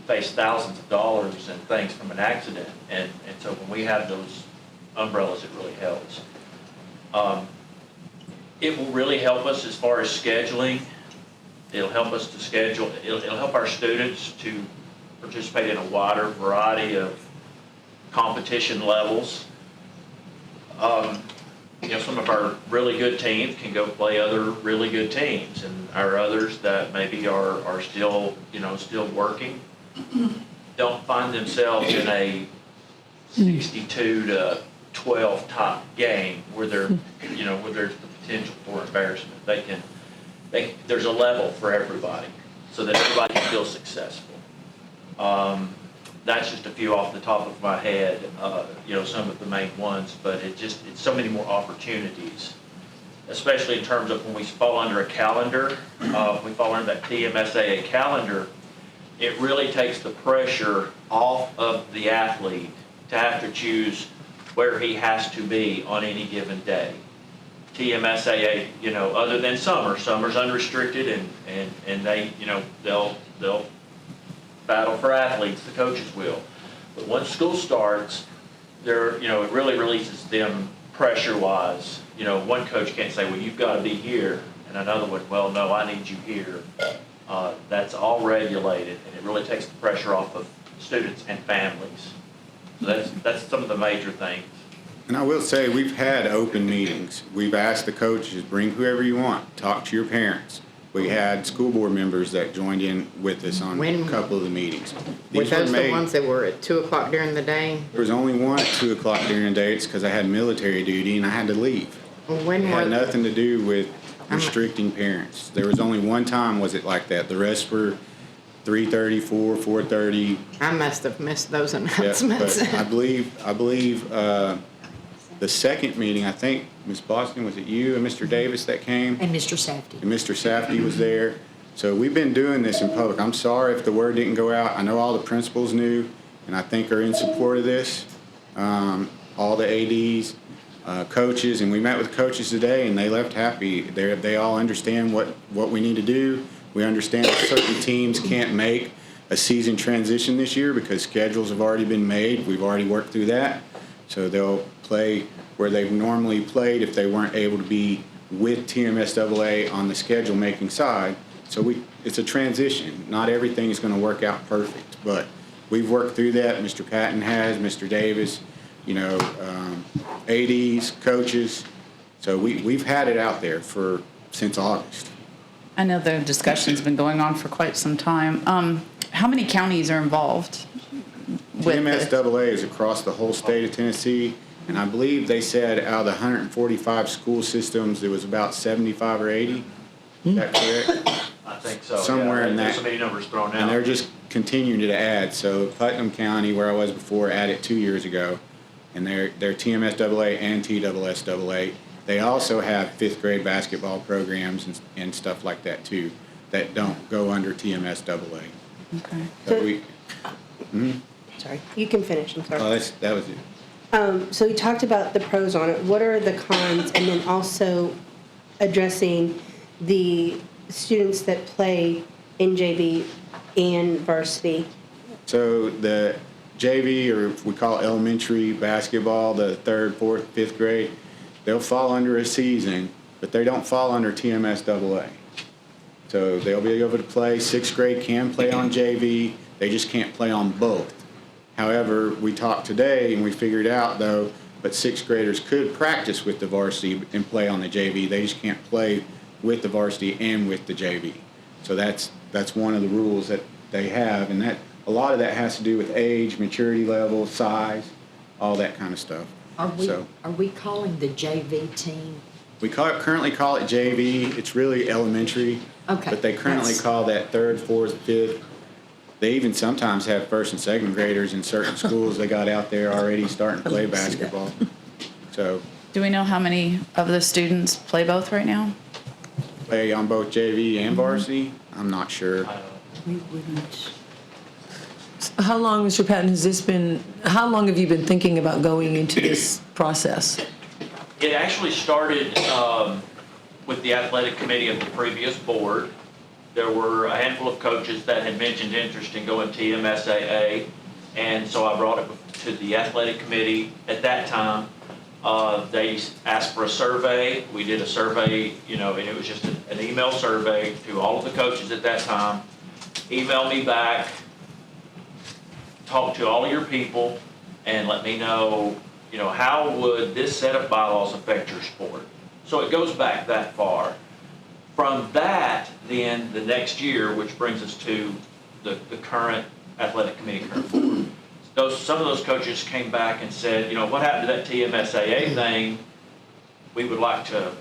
faced thousands of dollars and things from an accident, and so when we have those umbrellas, it really helps. It will really help us as far as scheduling. It'll help us to schedule. It'll help our students to participate in a wider variety of competition levels. Some of our really good teams can go play other really good teams, and our others that maybe are still, still working, don't find themselves in a 62-12 type game where they're, where there's the potential for embarrassment. There's a level for everybody so that everybody can feel successful. That's just a few off the top of my head, some of the main ones, but it's so many more opportunities, especially in terms of when we fall under a calendar, we fall under that TMSAA calendar, it really takes the pressure off of the athlete to have to choose where he has to be on any given day. TMSAA, other than summer's unrestricted and they, they'll battle for athletes, the coaches will. But once school starts, it really releases them pressure-wise. One coach can't say, well, you've got to be here, and another one, well, no, I need you here. That's all regulated, and it really takes the pressure off of students and families. So that's some of the major things. And I will say, we've had open meetings. We've asked the coaches, bring whoever you want, talk to your parents. We had school board members that joined in with us on a couple of the meetings. Were These were those the made- ones that were at 2 o'clock during the day? There was only one at 2 o'clock during the day. It's because I had military duty and I had to leave. Well, when It were, had nothing to do with restricting parents. There was only one time was it like that. The rest were 3:30, 4, 4:30. I must have missed those Yeah, announcements. but I believe the second meeting, I think, Ms. Boston, was it you and Mr. Davis that came? And Mr. Safety. And Mr. Safety was there. So we've been doing this in public. I'm sorry if the word didn't go out. I know all the principals knew, and I think are in support of this. All the ADs, coaches, and we met with coaches today, and they left happy. They all understand what we need to do. We understand that certain teams can't make a season transition this year because schedules have already been made. We've already worked through that. So they'll play where they've normally played if they weren't able to be with TMSAA on the schedule-making side. So it's a transition. Not everything is going to work out perfect, but we've worked through that. Mr. Patton has, Mr. Davis, ADs, coaches. So we've had it out there since August. I know the discussion's been going on for quite some time. How many counties are involved with this? TMSAA is across the whole state of Tennessee, and I believe they said out of the 145 school systems, there was about 75 or 80. Is that correct? I think so. Somewhere in There's that. so many numbers thrown And they're out. just continuing to add. So Putnam County, where I was before, added 2 years ago, and they're TMSAA and TSSAA. They also have fifth grade basketball programs and stuff like that too, that don't go under TMSAA. Okay. So we, Sorry, you can finish, I'm sorry. that was it. So you talked about the pros on it. What are the cons? And then also addressing the students that play in JV and varsity. So the JV, or we call elementary basketball, the 3rd, 4th, 5th grade, they'll fall under a season, but they don't fall under TMSAA. So they'll be able to play. 6th grade can play on JV. They just can't play on both. However, we talked today and we figured out though, but 6th graders could practice with the varsity and play on the JV. They just can't play with the varsity and with the JV. So that's one of the rules that they have, and that a lot of that has to do with age, maturity level, size, all that kind of stuff. Are we calling the JV team? We currently call it JV. It's really elementary. Okay, But they currently that's- call that 3rd, 4th, 5th. They even sometimes have 1st and 2nd graders in certain schools. They got out there already starting to play basketball. So Do we know how many of the students play both right now? play on both JV and varsity. I'm not sure. We wouldn't. How long, Mr. Patton, how long have you been thinking about going into this process? It actually started with the athletic committee of the previous board. There were a handful of coaches that had mentioned interest in going TMSAA, and so I brought it to the athletic committee. At that time, they asked for a survey. We did a survey, and it was just an email survey to all of the coaches at that time. Email me back, talk to all of your people, and let me know, how would this set of bylaws affect your sport? So it goes back that far. From that, then, the next year, which brings us to the current athletic committee, current board. Some of those coaches came back and said, what happened to that TMSAA thing? We would like to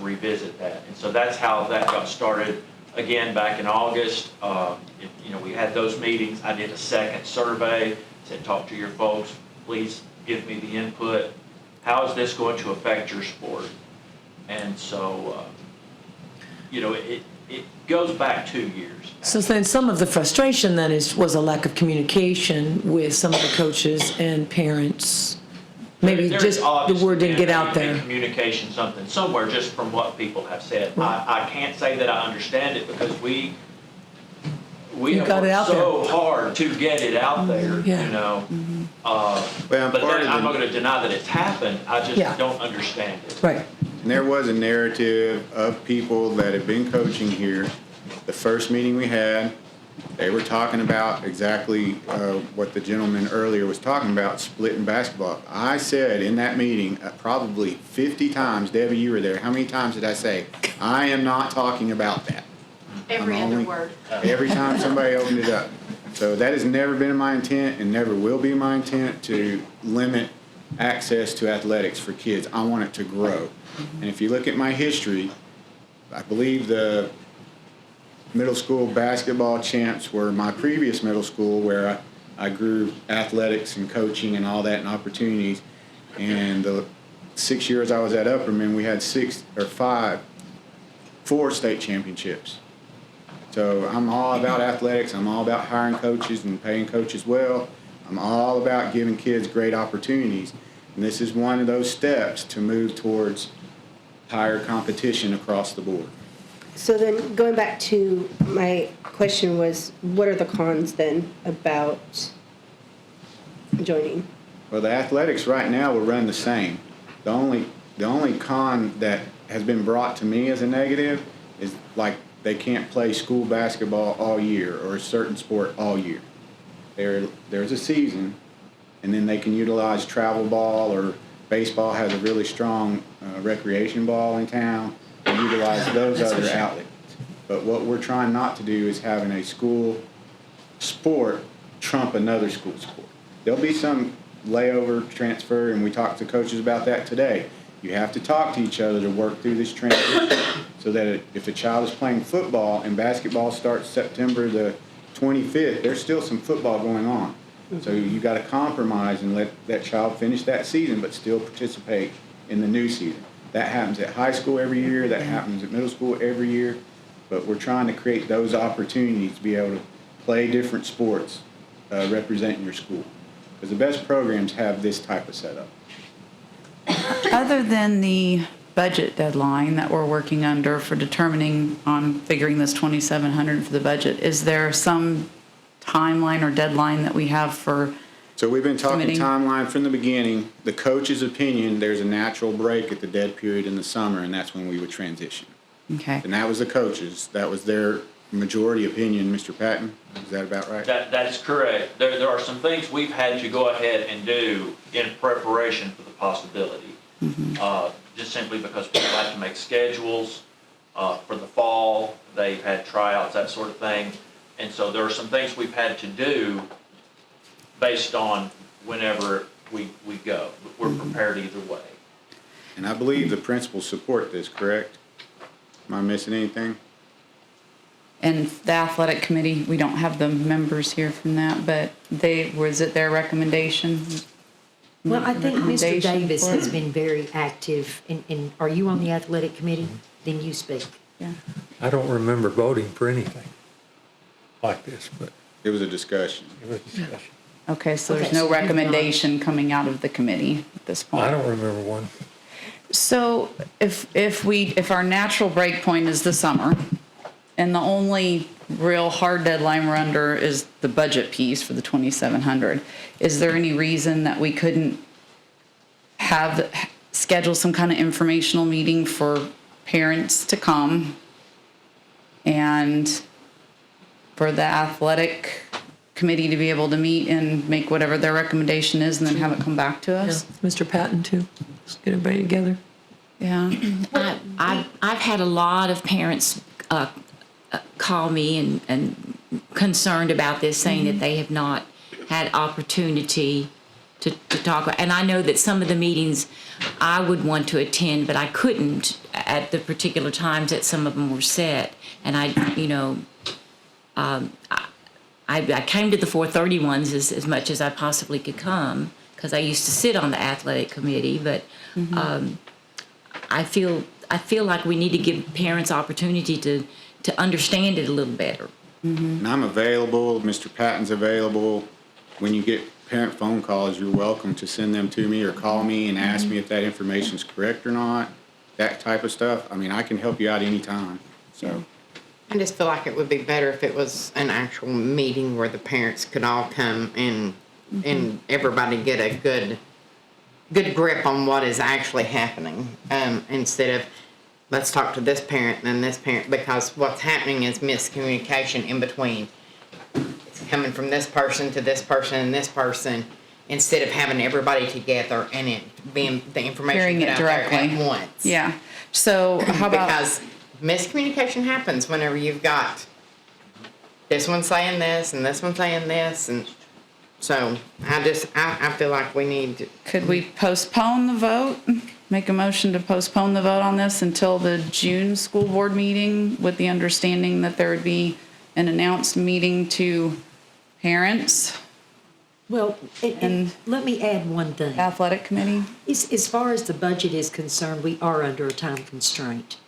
revisit that. And so that's how that got started. Again, back in August, we had those meetings. I did a second survey, said, talk to your folks, please give me the input. How is this going to affect your sport? And so, it goes back 2 years. So then some of the frustration then was a lack of communication with some of the coaches and parents. Maybe There's just the obviously word didn't get been out a there. communication something somewhere, just from what people have said. I can't say that I understand it because we You have got it worked out so hard to get it out there, Yeah. you know? Well, But part then of I'm not the- gonna deny that it's happened, I just Yeah. don't understand it. Right. And there was a narrative of people that had been coaching here. The first meeting we had, they were talking about exactly what the gentleman earlier was talking about, splitting basketball. I said in that meeting, probably 50 times, Debbie, you were there, how many times did I say, I am not talking about that? Every I'm other only- word. Every time somebody opened it up. So that has never been my intent and never will be my intent to limit access to athletics for kids. I want it to grow. And if you look at my history, I believe the middle school basketball champs were my previous middle school where I grew athletics and coaching and all that and opportunities. And the 6 years I was at Upperman, we had 4 state championships. So I'm all about athletics. I'm all about hiring coaches and paying coaches well. I'm all about giving kids great opportunities. And this is one of those steps to move towards higher competition across the board. So then, going back to my question was, what are the cons then about joining? Well, the athletics right now will run the same. The only con that has been brought to me as a negative is like they can't play school basketball all year or a certain sport all year. There's a season, and then they can utilize travel ball, or baseball has a really strong recreation ball in town, and utilize those other outlets. But what we're trying not to do is having a school sport trump another school sport. There'll be some layover transfer, and we talked to coaches about that today. You have to talk to each other to work through this transition so that if a child is playing football and basketball starts September the 25th, there's still some football going on. So you got to compromise and let that child finish that season but still participate in the new season. That happens at high school every year. That happens at middle school every year. But we're trying to create those opportunities to be able to play different sports representing your school. Because the best programs have this type of setup. Other than the budget deadline that we're working under for determining on figuring this 2,700 for the budget, is there some timeline or deadline that we have for? So we've been talking Submitting. timeline from the beginning. The coach's opinion, there's a natural break at the dead period in the summer, and that's when we would transition. Okay. And that was the coaches. That was their majority opinion. Mr. Patton, is that about right? That is correct. There are some things we've had to go ahead and do in preparation for the possibility. Just simply because people have to make schedules for the fall. They've had tryouts, that sort of thing. And so there are some things we've had to do based on whenever we go. But we're prepared either way. And I believe the principals support this, correct? Am I missing anything? And the athletic committee, we don't have the members here from that, but was it their recommendation? Well, I think Mr. Recommendation Davis for has it? been very active, and are you on the athletic committee? Then you speak. Yeah. I don't remember voting for anything like this, but It was a discussion. it was discussion. Okay, so there's Okay, so no you've not- recommendation coming out of the committee at this point. I don't remember one. So if our natural break point is the summer, and the only real hard deadline we're under is the budget piece for the 2,700, is there any reason that we couldn't schedule some kind of informational meeting for parents to come and for the athletic committee to be able to meet and make whatever their recommendation is and then have it come back to Yeah, us? Mr. Patton too. Let's get everybody together. Yeah. I've had a lot of parents call me and concerned about this, saying that they have not had opportunity to talk. And I know that some of the meetings I would want to attend, but I couldn't at the particular times that some of them were set. And I came to the 4:30 ones as much as I possibly could come, because I used to sit on the athletic committee. But I feel like we need to give parents opportunity to understand it a little better. And I'm available, Mr. Patton's available. When you get parent phone calls, you're welcome to send them to me or call me and ask me if that information's correct or not, that type of stuff. I mean, I can help you out anytime, so. I just feel like it would be better if it was an actual meeting where the parents could all come and everybody get a good grip on what is actually happening, instead of, let's talk to this parent and then this parent, because what's happening is miscommunication in between. It's coming from this person to this person and this person, instead of having everybody together and it being the information Hearing put it out there directly. at once. Yeah. So how about, Because miscommunication happens whenever you've got this one saying this and this one saying this, and so I feel like we need to. could we postpone the vote? Make a motion to postpone the vote on this until the June school board meeting with the understanding that there would be an announced meeting to parents, Well, and let me add one thing. athletic committee? As far as the budget is concerned, we are under a time constraint.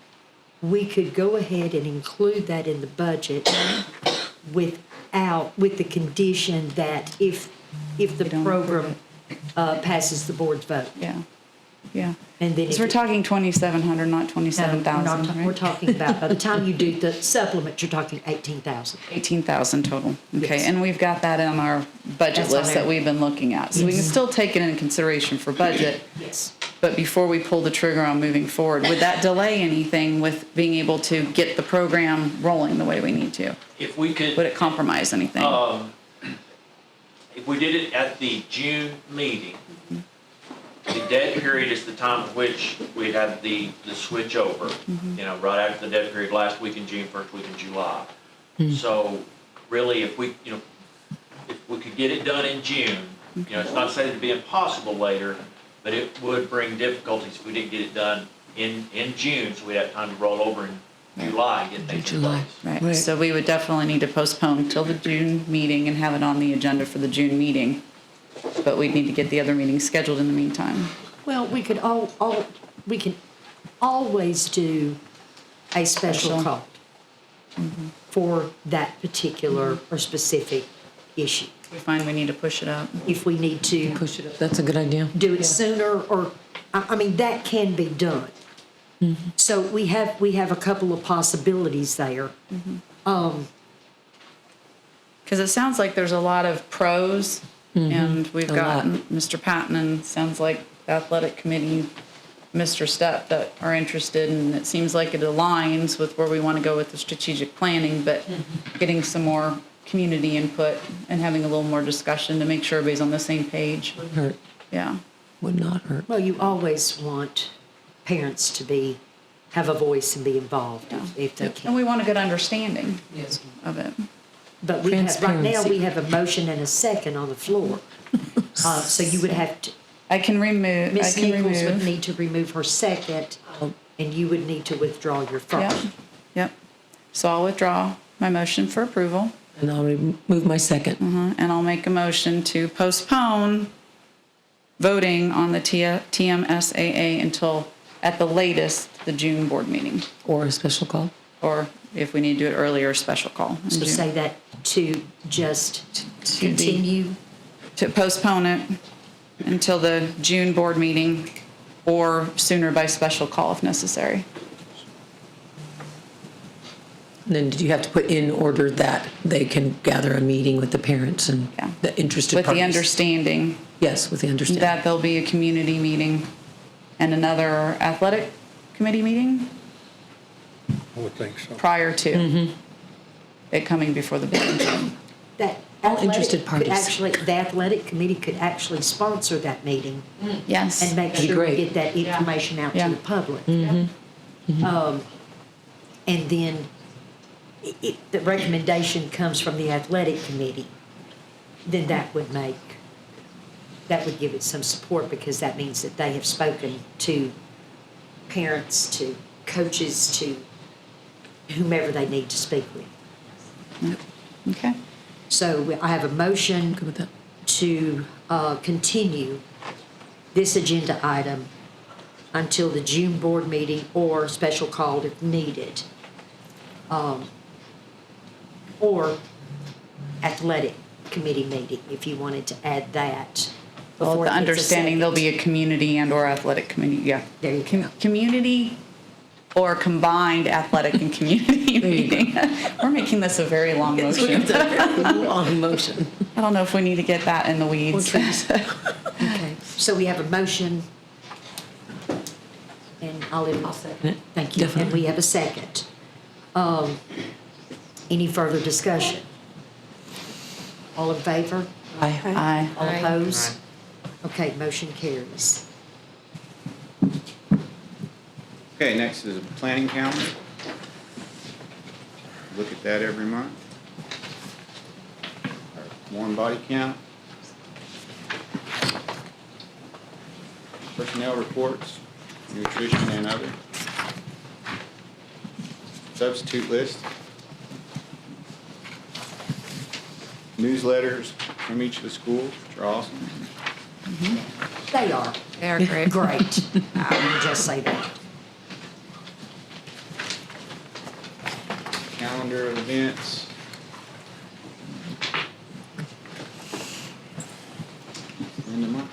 We could go ahead and include that in the budget with the condition that if the program passes the board's vote. Yeah, yeah. And then Because if we're it- talking 2,700, not 27,000, We're right? talking about, by the time you do the supplement, you're talking 18,000. 18,000 total. Okay, Yes. and we've got that on our budget That's on list that there. we've been looking at. So we can still take it into consideration for budget. Yes. But before we pull the trigger on moving forward, would that delay anything with being able to get the program rolling the way we need to? If we could. Would it compromise anything? If we did it at the June meeting, the dead period is the time at which we'd have the switch over. You know, right after the dead period, last week in June, first week in July. So really, if we could get it done in June, you know, it's not saying it'd be impossible later, but it would bring difficulties if we didn't get it done in June, so we'd have time to roll over in July and get things in place. Right, so we would definitely need to postpone till the June meeting and have it on the agenda for the June meeting. But we'd need to get the other meetings scheduled in the meantime. Well, we could we can always do a special Special. call for that particular or specific issue. We find we need to push it up. If we need to Push it up, that's a good idea. do it sooner, or, I mean, that can be done. So we have a couple of possibilities there. Because it sounds like there's a lot of pros, and we've A got lot. Mr. Patton, and sounds like the athletic committee, Mr. Stepp, that are interested, and it seems like it aligns with where we want to go with the strategic planning, but getting some more community input and having a little more discussion to make sure everybody's on the same page. Hurt, Yeah. would not hurt. Well, you always want parents to have a voice and be involved if they And can. we want a good understanding of it. But right now, Transparency. we have a motion and a second on the floor. So you would have to, I can remove, I Ms. can Nichols would remove. need to remove her second, and you would need to withdraw your Yep, first. yep. So I'll withdraw my motion for approval. And I'll remove my second. And I'll make a motion to postpone voting on the TMSAA until, at the latest, the June board meeting. Or a special call. Or if we need to do it earlier, a special call in So June. say that to just To be- continue. To postpone it until the June board meeting or sooner by special call if necessary. And then did you have to put in order that they can gather a meeting with the parents and Yeah. the interested With parties? the understanding Yes, with the understanding. that there'll be a community meeting and another athletic committee meeting I would think so. prior to it coming before the board in June. That All athletic interested could parties. actually, the athletic committee could actually sponsor that meeting Yes. and make That'd be sure we great. get that information out Yeah. to the public. And then if the recommendation comes from the athletic committee, then that would give it some support, because that means that they have spoken to parents, to coaches, to whomever they need to speak with. Okay. So I have a motion Good with that. to continue this agenda item until the June board meeting or special call if needed. or athletic committee meeting, if you wanted to add that. Well, before the it gets a understanding there'll be second. a community and/or athletic community, yeah. There you go. Community or combined athletic and community meeting. We're making this a very long motion. Long motion. I don't know if we need to get that in the weeds. Okay, so we have a motion. And I'll second it. Thank you. And we have a second. Any further discussion? All in favor? Aye. All opposed? Okay, motion carries. Okay, next is a planning calendar. Look at that every month. Our warm body count. Personnel reports, nutrition and other. Substitute list. Newsletters from each of the schools, which are awesome. They are. They are great. Great. I would just say that. Calendar of events. End of month.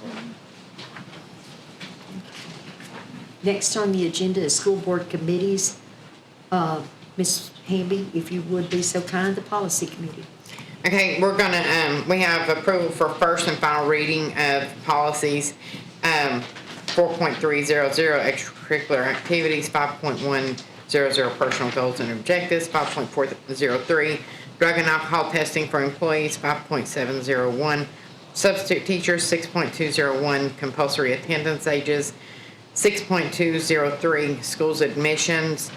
Next on the agenda is school board committees. Ms. Hamby, if you would be so kind, the policy committee. Okay, we're gonna, we have approval for first and final reading of policies, 4.300 extracurricular activities, 5.100 personal goals and objectives, 5.403 drug and alcohol testing for employees, 5.701 substitute teachers, 6.201 compulsory attendance ages, 6.203 schools admissions,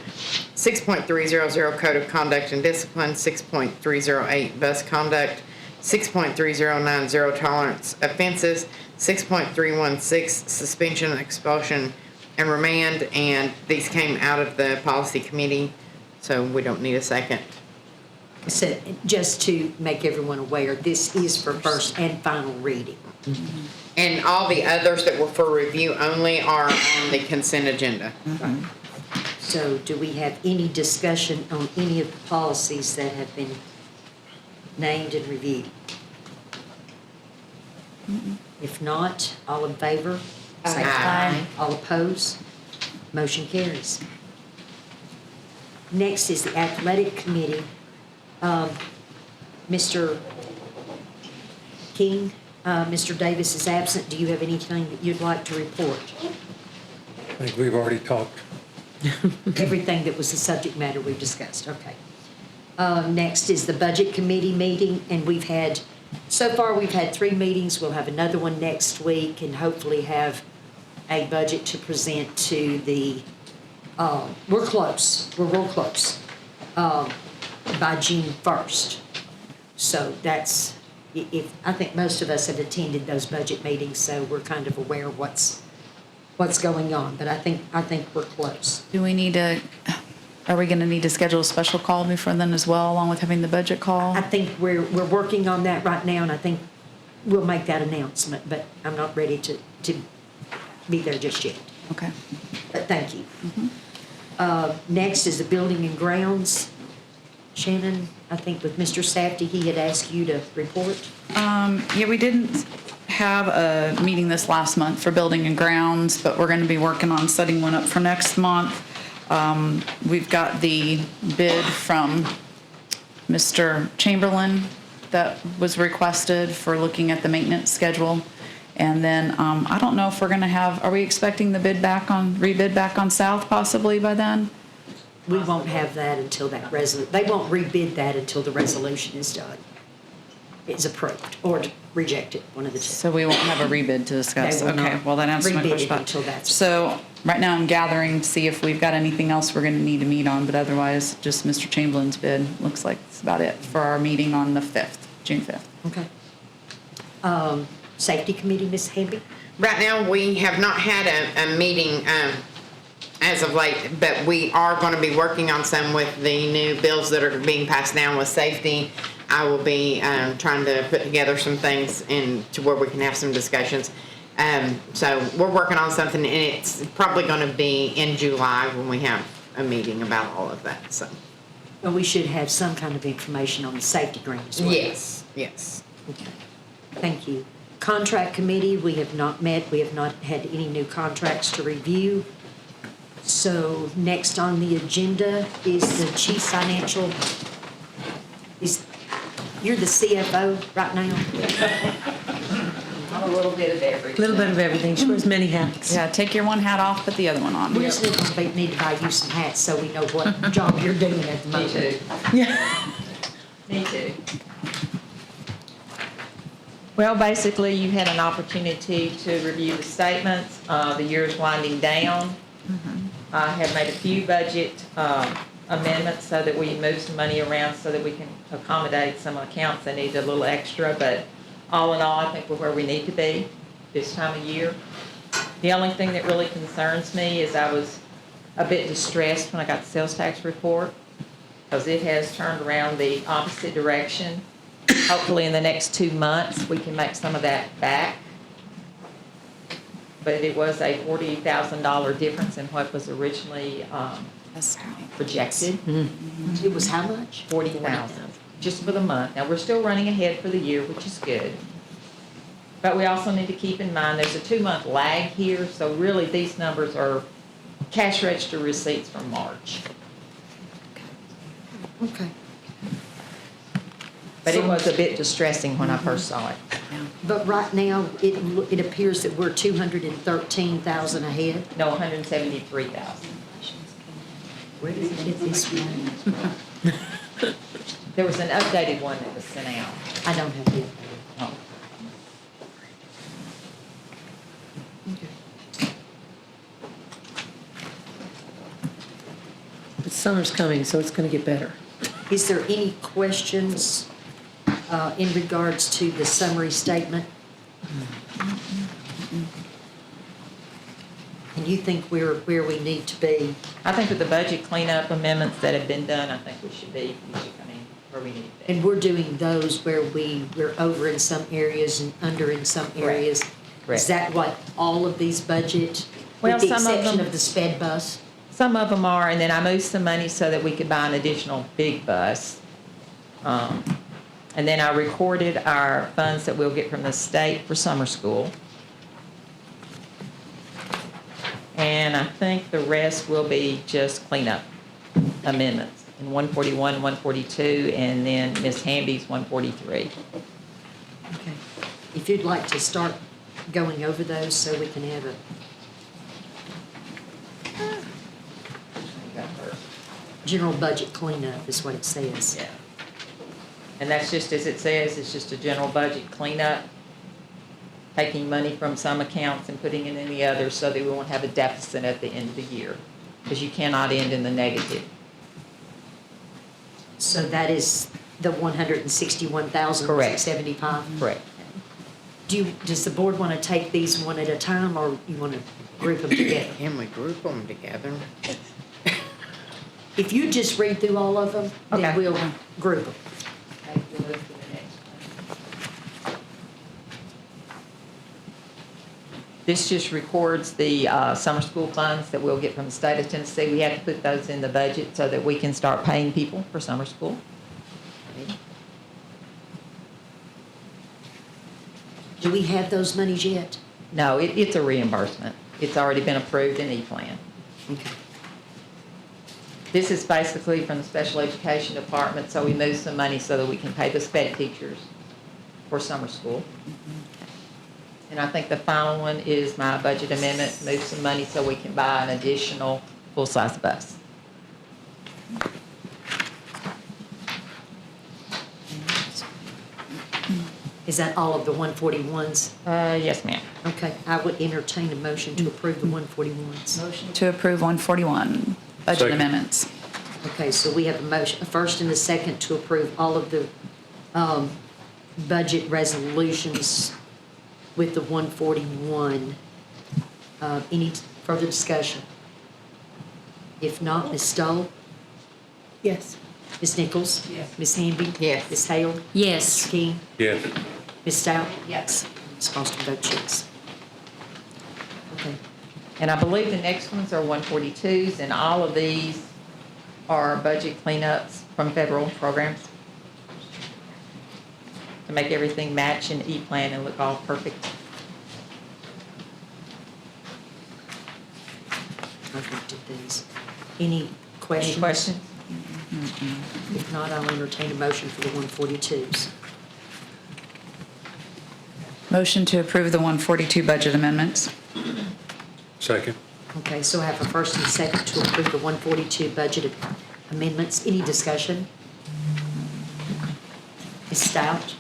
6.300 code of conduct and discipline, 6.308 bus conduct, 6.3090 zero tolerance offenses, 6.316 suspension, expulsion, and remand, and these came out of the policy committee, so we don't need a second. So just to make everyone aware, this is for first and final reading. And all the others that were for review only are on the consent agenda. So do we have any discussion on any of the policies that have been named and reviewed? If not, all in favor? Say Aye. All opposed? Motion carries. Next is the athletic committee. Mr. King, Mr. Davis is absent. Do you have anything that you'd like to report? I think we've already talked. Everything that was the subject matter we discussed, okay. Next is the budget committee meeting, and so far we've had 3 meetings. We'll have another one next week and hopefully have a budget to present to the, we're close, we're real close, by June 1st. So that's, I think most of us have attended those budget meetings, so we're kind of aware of what's going on, but I think we're close. Do we need to, are we gonna need to schedule a special call before then as well, along with having the budget call? I think we're working on that right now, and I think we'll make that announcement, but I'm not ready to be there just yet. Okay. But thank you. Next is the building and grounds. Shannon, I think with Mr. Safety, he had asked you to report. Yeah, we didn't have a meeting this last month for building and grounds, but we're gonna be working on setting one up for next month. We've got the bid from Mr. Chamberlain that was requested for looking at the maintenance schedule. And then, I don't know if we're gonna are we expecting the rebid back on South possibly by then? We won't have that until they won't rebid that until the resolution is done. It's approved or rejected, one of the two. So we won't have a rebid to discuss. They will Okay, not well, that answers my rebid question. it until that's- So right now I'm gathering to see if we've got anything else we're gonna need to meet on, but otherwise just Mr. Chamberlain's bid. Looks like that's about it for our meeting on the 5th, June 5th. Okay. Safety committee, Ms. Hamby? Right now, we have not had a meeting as of late, but we are going to be working on some with the new bills that are being passed down with safety. I will be trying to put together some things to where we can have some discussions. So we're working on something, and it's probably going to be in July when we have a meeting about all of that. So Well, we should have some kind of information on the safety grant as well. Yes, yes. Okay, thank you. Contract committee, we have not met, we have not had any new contracts to review. So next on the agenda is the chief financial, you're the CFO right now? I'm a little bit of everything. Little bit of everything. She wears many hats. Yeah, take your one hat off, put the other one on. We just need to buy you some hats so we know what job you're doing at the Me moment. too. Yeah. Me too. Well, basically, you had an opportunity to review the statements. The year's winding down. I have made a few budget amendments so that we move some money around so that we can accommodate some accounts that need a little extra. But all in all, I think we're where we need to be this time of year. The only thing that really concerns me is I was a bit distressed when I got the sales tax report because it has turned around the opposite direction. Hopefully in the next 2 months, we can make some of that back. But it was a $40,000 difference in what was originally projected. It was how much? 40,000, just for the month. Now, we're still running ahead for the year, which is good. But we also need to keep in mind, there's a 2-month lag here, so really these numbers are cash register receipts from March. Okay. But it was a bit distressing when I first saw it. But right now, it appears that we're 213,000 ahead. No, 173,000. Where did it get this one? There was an updated one that was sent out. I don't have it. Oh. But summer's coming, so it's gonna get better. Is there any questions in regards to the summary statement? And you think we're where we need to be? I think with the budget cleanup amendments that have been done, I think we should come in where we need to be. And we're doing those where we're over in some areas and under in some areas? Correct. Is that what all of these budget, Well, with the some of exception them- of the sped bus? Some of them are, and then I moved some money so that we could buy an additional big bus. And then I recorded our funds that we'll get from the state for summer school. And I think the rest will be just cleanup amendments in 141, 142, and then Ms. Hamby's 143. Okay. If you'd like to start going over those so we can have a Got her. general budget cleanup is what it says. Yeah. And that's just as it says, it's just a general budget cleanup, taking money from some accounts and putting it in the others so that we won't have a deficit at the end of the year, because you cannot end in the negative. So that is the 161,675? Correct. Does the board want to take these one at a time, or you want to group them together? Can we group them together? If you just read through all of them, then Okay. we'll group them. Okay, we'll move to the next one. This just records the summer school funds that we'll get from the state of Tennessee. We have to put those in the budget so that we can start paying people for summer school. Do we have those monies yet? No, it's a reimbursement. It's already been approved in E-Plan. Okay. This is basically from the special education department, so we moved some money so that we can pay the sped teachers for summer school. And I think the final one is my budget amendment, move some money so we can buy an additional full-size bus. Is that all of the 141s? Yes, ma'am. Okay, I would entertain a motion to approve the 141s. Motion to approve 141 budget Second. amendments. Okay, so we have a motion, a first and a second to approve all of the budget resolutions with the 141. Any further discussion? If not, Ms. Stoll? Yes. Ms. Nichols? Yes. Ms. Hamby? Yes. Ms. Hale? Yes. Mr. King? Yes. Ms. Stout? Yes. Ms. Foster votes yes. Okay. And I believe the next ones are 142s, and all of these are budget cleanups from federal programs to make everything match and E-plan and look all perfect. I've looked at these. Any questions? Any questions? If not, I'll entertain a motion for the 142s. Motion to approve the 142 budget amendments. Second. Okay, so I have a first and second to approve the 142 budget amendments. Any discussion? Ms. Stout?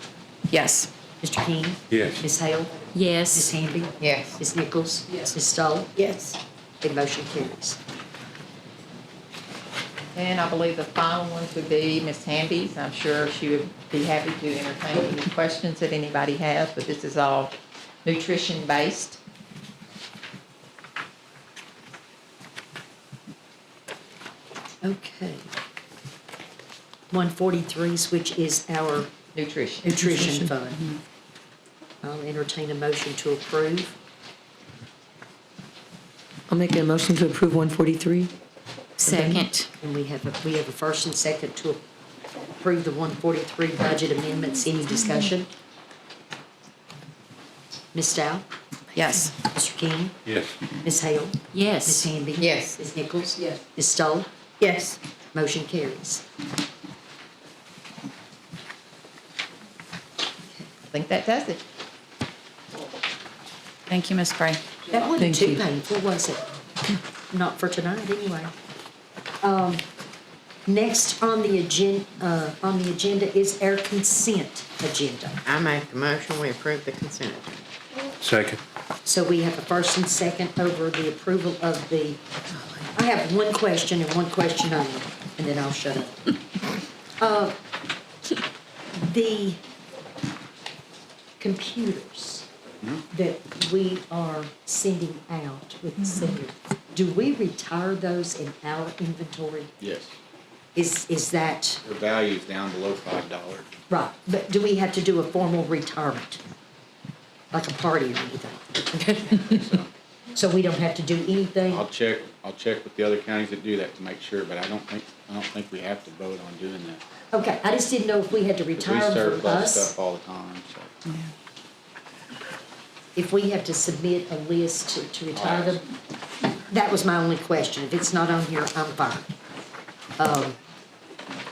Yes. Mr. King? Yes. Ms. Hale? Yes. Ms. Hamby? Yes. Ms. Nichols? Yes. Ms. Stoll? Yes. The motion carries. And I believe the final ones would be Ms. Hamby's. I'm sure she would be happy to entertain any questions that anybody has, but this is all nutrition-based. Okay. 143s, which is our Nutrition. nutrition fund. I'll entertain a motion to approve. I'll make a motion to approve 143. Second. And we have a first and second to approve the 143 budget amendments. Any discussion? Ms. Stout? Yes. Mr. King? Yes. Ms. Hale? Ms. Yes. Hamby? Yes. Ms. Nichols? Yes. Ms. Stoll? Yes. Motion carries. I think that does it. Thank you, Ms. Spray. That wasn't Thank too you. painful, was it? Not for tonight, anyway. Next on the agenda is our consent agenda. I make the motion, we approve the consent agenda. Second. So we have a first and second over the approval of the, I have one question and one question only, and then I'll shut up. The computers that we are sending out with the senior, do we retire those in our inventory? Yes. Is that, Their value's down below $5. right, but do we have to do a formal retirement? Like a party or anything? So So we don't have to do anything? I'll check with the other counties that do that to make sure, but I don't think we have to vote on doing that. Okay, I just didn't know if we had to 'Cause we retire them for surplus us, stuff all the time, so. if we have to submit a list to retire them. That was my only question. If it's not on here, I'm fine.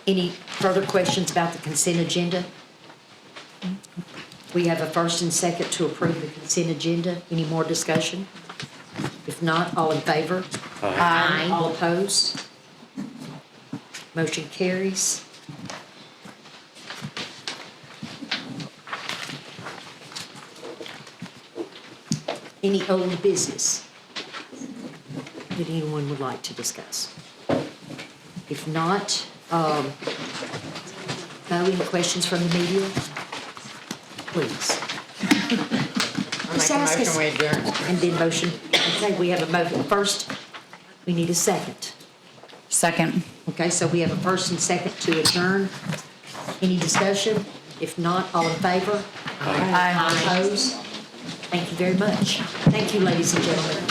Any further questions about the consent agenda? We have a first and second to approve the consent agenda. Any more discussion? If not, all in favor? Aye. All opposed? Motion carries. Any old business that anyone would like to discuss? If not, any questions from the media? Please. I make Just a ask motion, us. we adjourn. And then motion, okay, we have a motion. First, we need a second. Second. Okay, so we have a first and second to adjourn. Any discussion? If not, all in favor? Aye. Opposed? Thank you very much. Thank you, ladies and gentlemen.